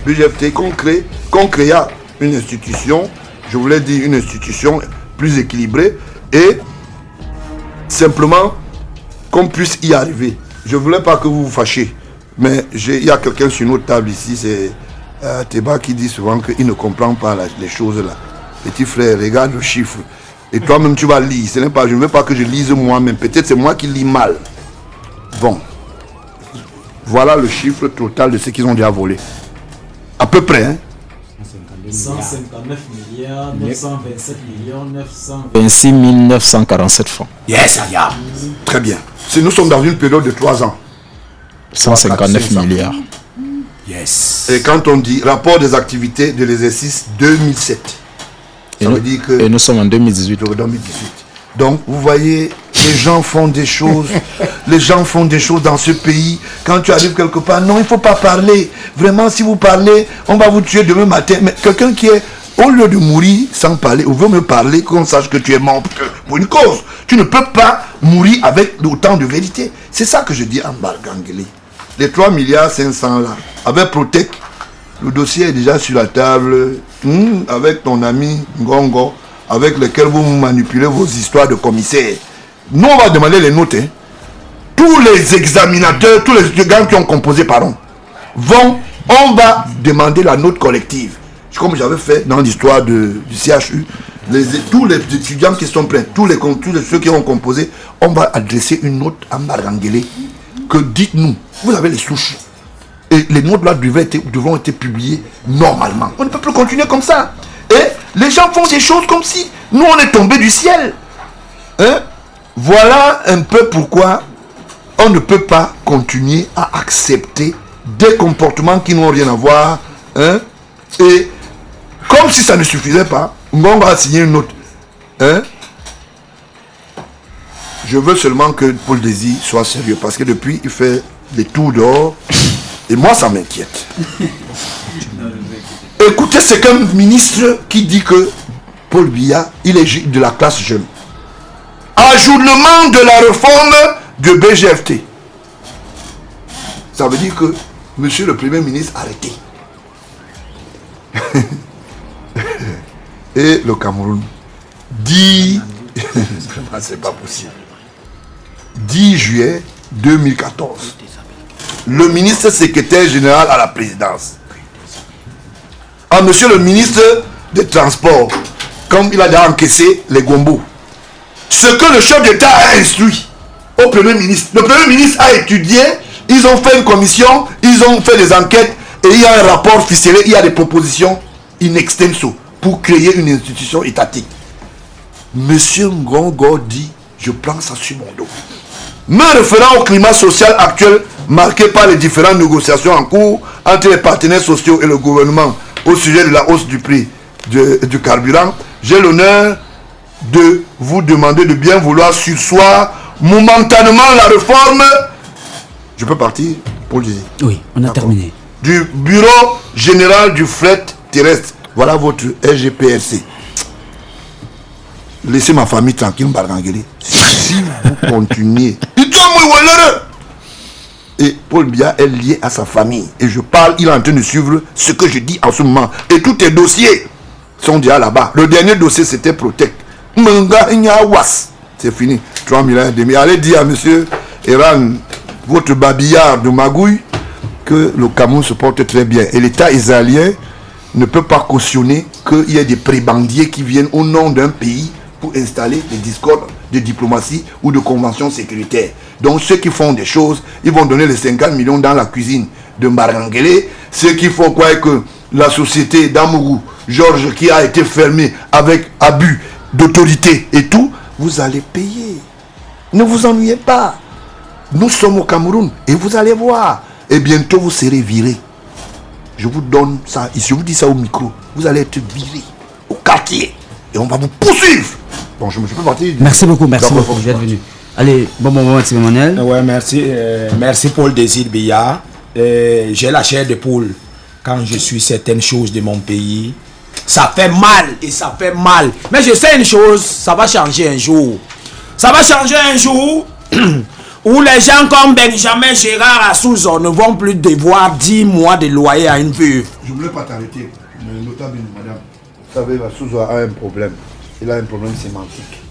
B: BGFT, qu'on créa une institution, je voulais dire une institution plus équilibrée et simplement qu'on puisse y arriver. Je ne voulais pas que vous vous fâchiez, mais il y a quelqu'un sur notre table ici, c'est Teba qui dit souvent qu'il ne comprend pas les choses là. Petit frère, regarde le chiffre. Et toi-même, tu vas lire. Ce n'est pas, je ne veux pas que je lise moi-même. Peut-être c'est moi qui lis mal. Bon. Voilà le chiffre total de ce qu'ils ont déjà volé. À peu près, hein.
E: 159 milliards, 927 millions, 926 947 francs.
C: Yes, Aya.
B: Très bien. Si nous sommes dans une période de 3 ans.
E: 159 milliards.
C: Yes.
B: Et quand on dit rapport des activités de l'exercice 2007, ça veut dire que...
E: Et nous sommes en 2018.
B: 2018. Donc, vous voyez, les gens font des choses. Les gens font des choses dans ce pays. Quand tu arrives quelque part, non, il ne faut pas parler. Vraiment, si vous parlez, on va vous tuer demain matin. Mais quelqu'un qui est, au lieu de mourir sans parler, ou veut me parler, qu'on sache que tu es mort pour une cause. Tu ne peux pas mourir avec autant de vérité. C'est ça que je dis en Bargangeli. Les 3 milliards 500 là, avec Protect, le dossier est déjà sur la table, avec ton ami Ngongo, avec lequel vous manipulez vos histoires de commissaires. Nous, on va demander les notes. Hein. Tous les examinateurs, tous les gens qui ont composé, on va demander la note collective. Comme j'avais fait dans l'histoire du CHU, tous les étudiants qui sont prêts, tous ceux qui ont composé, on va adresser une note à Marangele que dites-nous, vous avez les souches. Et les notes là devront être publiées normalement. On ne peut plus continuer comme ça. Et les gens font des choses comme si nous on est tombé du ciel. Hein? Voilà un peu pourquoi on ne peut pas continuer à accepter des comportements qui n'ont rien à voir. Hein? Et comme si ça ne suffisait pas, on va signer une note. Hein? Je veux seulement que Paul Désir soit sérieux parce que depuis il fait des tours dehors et moi ça m'inquiète. Écoutez, c'est qu'un ministre qui dit que Paul Biya, il est de la classe jeune. Ajournement de la réforme de BGFT. Ça veut dire que monsieur le Premier ministre, arrêtez. Et le Cameroun dit, c'est pas possible. 10 juillet 2014, le ministre secrétaire général à la présidence, à monsieur le ministre des Transports, comme il a déjà encaissé les gombos, ce que le chef d'État a instruit au Premier ministre. Le Premier ministre a étudié, ils ont fait une commission, ils ont fait des enquêtes, et il y a un rapport ficelé, il y a des propositions in extenso pour créer une institution étatique. Monsieur Ngongo dit, je prends ça sur mon dos. Me référant au climat social actuel marqué par les différentes négociations en cours entre les partenaires sociaux et le gouvernement au sujet de la hausse du prix du carburant, j'ai l'honneur de vous demander de bien vouloir surseoir momentanément la réforme. Je peux partir pour le dire.
A: Oui, on a terminé.
B: Du Bureau Général du Fret Terrestre. Voilà votre SGPRC. Laissez ma famille tranquille, Barangeli. Si vous continuez, et Paul Biya est lié à sa famille. Et je parle, il est en train de suivre ce que je dis en ce moment. Et tous tes dossiers sont déjà là-bas. Le dernier dossier, c'était Protect. C'est fini. 3 milliards et demi. Allez dire à monsieur Eran, votre babillard de magouille, que le Cameroun se porte très bien. Et l'État israélien ne peut pas cautionner qu'il y ait des prébandiers qui viennent au nom d'un pays pour installer des discordes de diplomatie ou de conventions sécuritaires. Donc ceux qui font des choses, ils vont donner les 50 millions dans la cuisine de Marangele. Ceux qui font croire que la société d'Amourou, Georges, qui a été fermée avec abus d'autorité et tout, vous allez payer. Ne vous ennuyez pas. Nous sommes au Cameroun et vous allez voir. Et bientôt vous serez virés. Je vous donne ça, je vous dis ça au micro. Vous allez être virés au quartier et on va vous poursuivre. Bon, je peux partir.
A: Merci beaucoup, je suis venu. Allez, bon moment, Maxime Emmanuel.
D: Ouais, merci Paul Désir Biya. J'ai la chair de poule quand je suis certaines choses de mon pays. Ça fait mal et ça fait mal. Mais je sais une chose, ça va changer un jour. Ça va changer un jour où les gens comme Benjamin Gérard Assouzo ne vont plus devoir 10 mois de loyer à une veuve.
B: Je ne voulais pas t'arrêter, mais notable, madame. Vous savez, Assouzo a un problème. Il a un problème sémantique.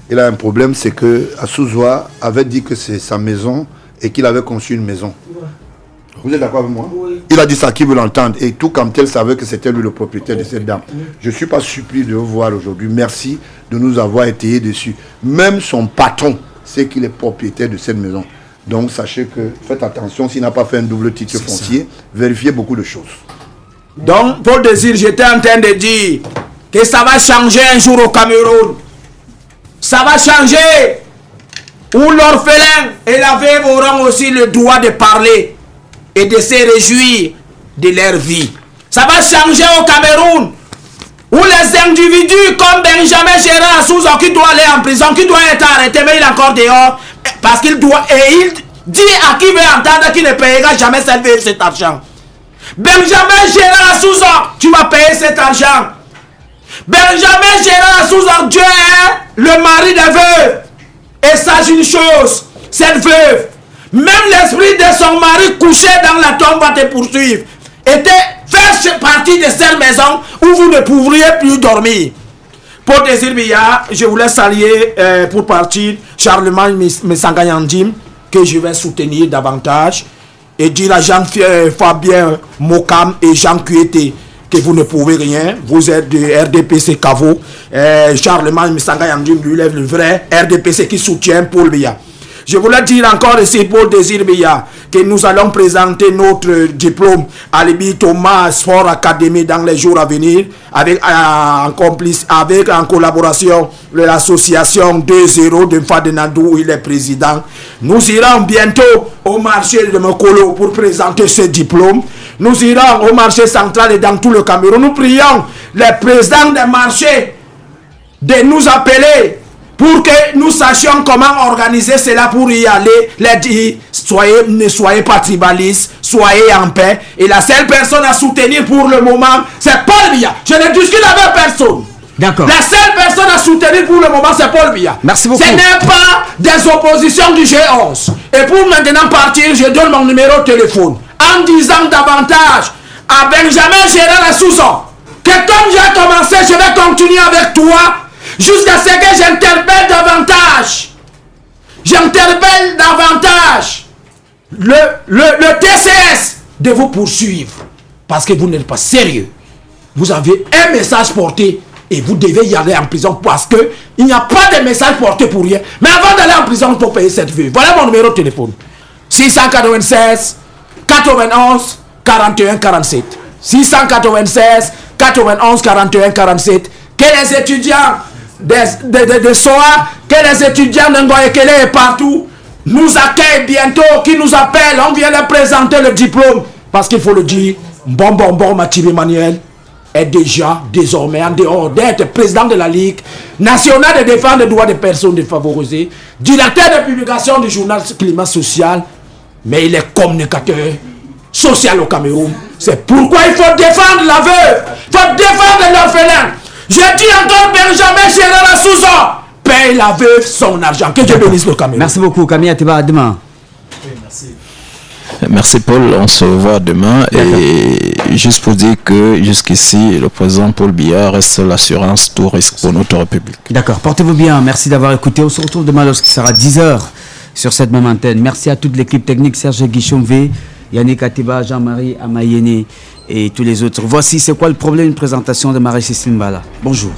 B: Il a un problème, c'est que Assouzo avait dit que c'est sa maison et qu'il avait conçu une maison. Vous êtes d'accord avec moi? Oui. Il a dit ça, qui veut l'entendre? Et tout comme tel savait que c'était lui le propriétaire de cette dame. Je ne suis pas surpris de vous voir aujourd'hui. Merci de nous avoir étayés dessus. Même son patron sait qu'il est propriétaire de cette maison. Donc sachez que, faites attention, s'il n'a pas fait un double titre foncier, vérifiez beaucoup de choses.
C: Donc, Paul Désir, j'étais en train de dire que ça va changer un jour au Cameroun. Ça va changer. Où l'orphelin et la veuve auront aussi le droit de parler et de se réjouir de leur vie. Ça va changer au Cameroun. Où les individus comme Benjamin Gérard Souza qui doit aller en prison, qui doit être arrêté, mais il est encore dehors, parce qu'il doit, et il dit à qui veut entendre qu'il ne payera jamais cet argent. Benjamin Gérard Souza, tu vas payer cet argent. Benjamin Gérard Souza, Dieu est le mari des veuves. Et sache une chose, cette veuve, même l'esprit de son mari couché dans la tombe va te poursuivre. Fait partie de cette maison où vous ne pourriez plus dormir. Pour Désir Biya, je voulais saluer pour partir Charlemagne Messangayandim, que je vais soutenir davantage, et dire à Jean-Fabien Mokam et Jean Kuete que vous ne pouvez rien. Vous êtes de RDPC Cavo. Charlemagne Messangayandim lui lève le vrai RDPC qui soutient Paul Biya. Je voulais dire encore ici pour Désir Biya que nous allons présenter notre diplôme à l'Ibi Thomas Sport Academy dans les jours à venir avec en collaboration de l'association 2-0 de Fadenadou où il est président. Nous irons bientôt au marché de Mokolo pour présenter ce diplôme. Nous irons au marché central et dans tout le Cameroun. Nous prions les présidents des marchés de nous appeler pour que nous sachions comment organiser cela pour y aller. Les dire, ne soyez pas tribalistes, soyez en paix. Et la seule personne à soutenir pour le moment, c'est Paul Biya. Je ne discute avec personne.
A: D'accord.
C: La seule personne à soutenir pour le moment, c'est Paul Biya.
A: Merci beaucoup.
C: Ce n'est pas des oppositions du G11. Et pour maintenant partir, je donne mon numéro de téléphone en disant davantage à Benjamin Gérard Souza que comme j'ai commencé, je vais continuer avec toi jusqu'à ce que j'interpelle davantage. J'interpelle davantage le TCS de vous poursuivre. Parce que vous n'êtes pas sérieux. Vous avez un message porté et vous devez y aller en prison parce que il n'y a pas de message porté pour rien. Mais avant d'aller en prison, il faut payer cette vue. Voilà mon numéro de téléphone. 696 91 41 47. 696 91 41 47. Que les étudiants de SOA, que les étudiants de Ngoyekele et partout nous accueillent bientôt, qui nous appellent, on vient leur présenter le diplôme. Parce qu'il faut le dire, Mathieu Emmanuel est déjà désormais en dehors d'être président de la Ligue nationale de défense des droits des personnes défavorisées, directeur de publication du journal Climat Social, mais il est communicateur social au Cameroun. C'est pourquoi il faut défendre la veuve, il faut défendre l'orphelin. Je dis encore Benjamin Gérard Souza, paye la veuve son argent. Que Dieu bénisse le Cameroun.
A: Merci beaucoup, Camille Atiba, à demain.
E: Oui, merci. Merci Paul, on se voit demain. Et juste pour dire que jusqu'ici, le président Paul Biya reste l'assurance tout risque pour notre République.
A: D'accord, portez-vous bien, merci d'avoir écouté. On se retrouve demain lorsqu'il sera 10h sur cette même antenne. Merci à toute l'équipe technique, Serge Guichonvé, Yannick Atiba, Jean-Marie Amayene et tous les autres. Voici C'est quoi le problème, une présentation de Marie-Cécile Mbala. Bonjour.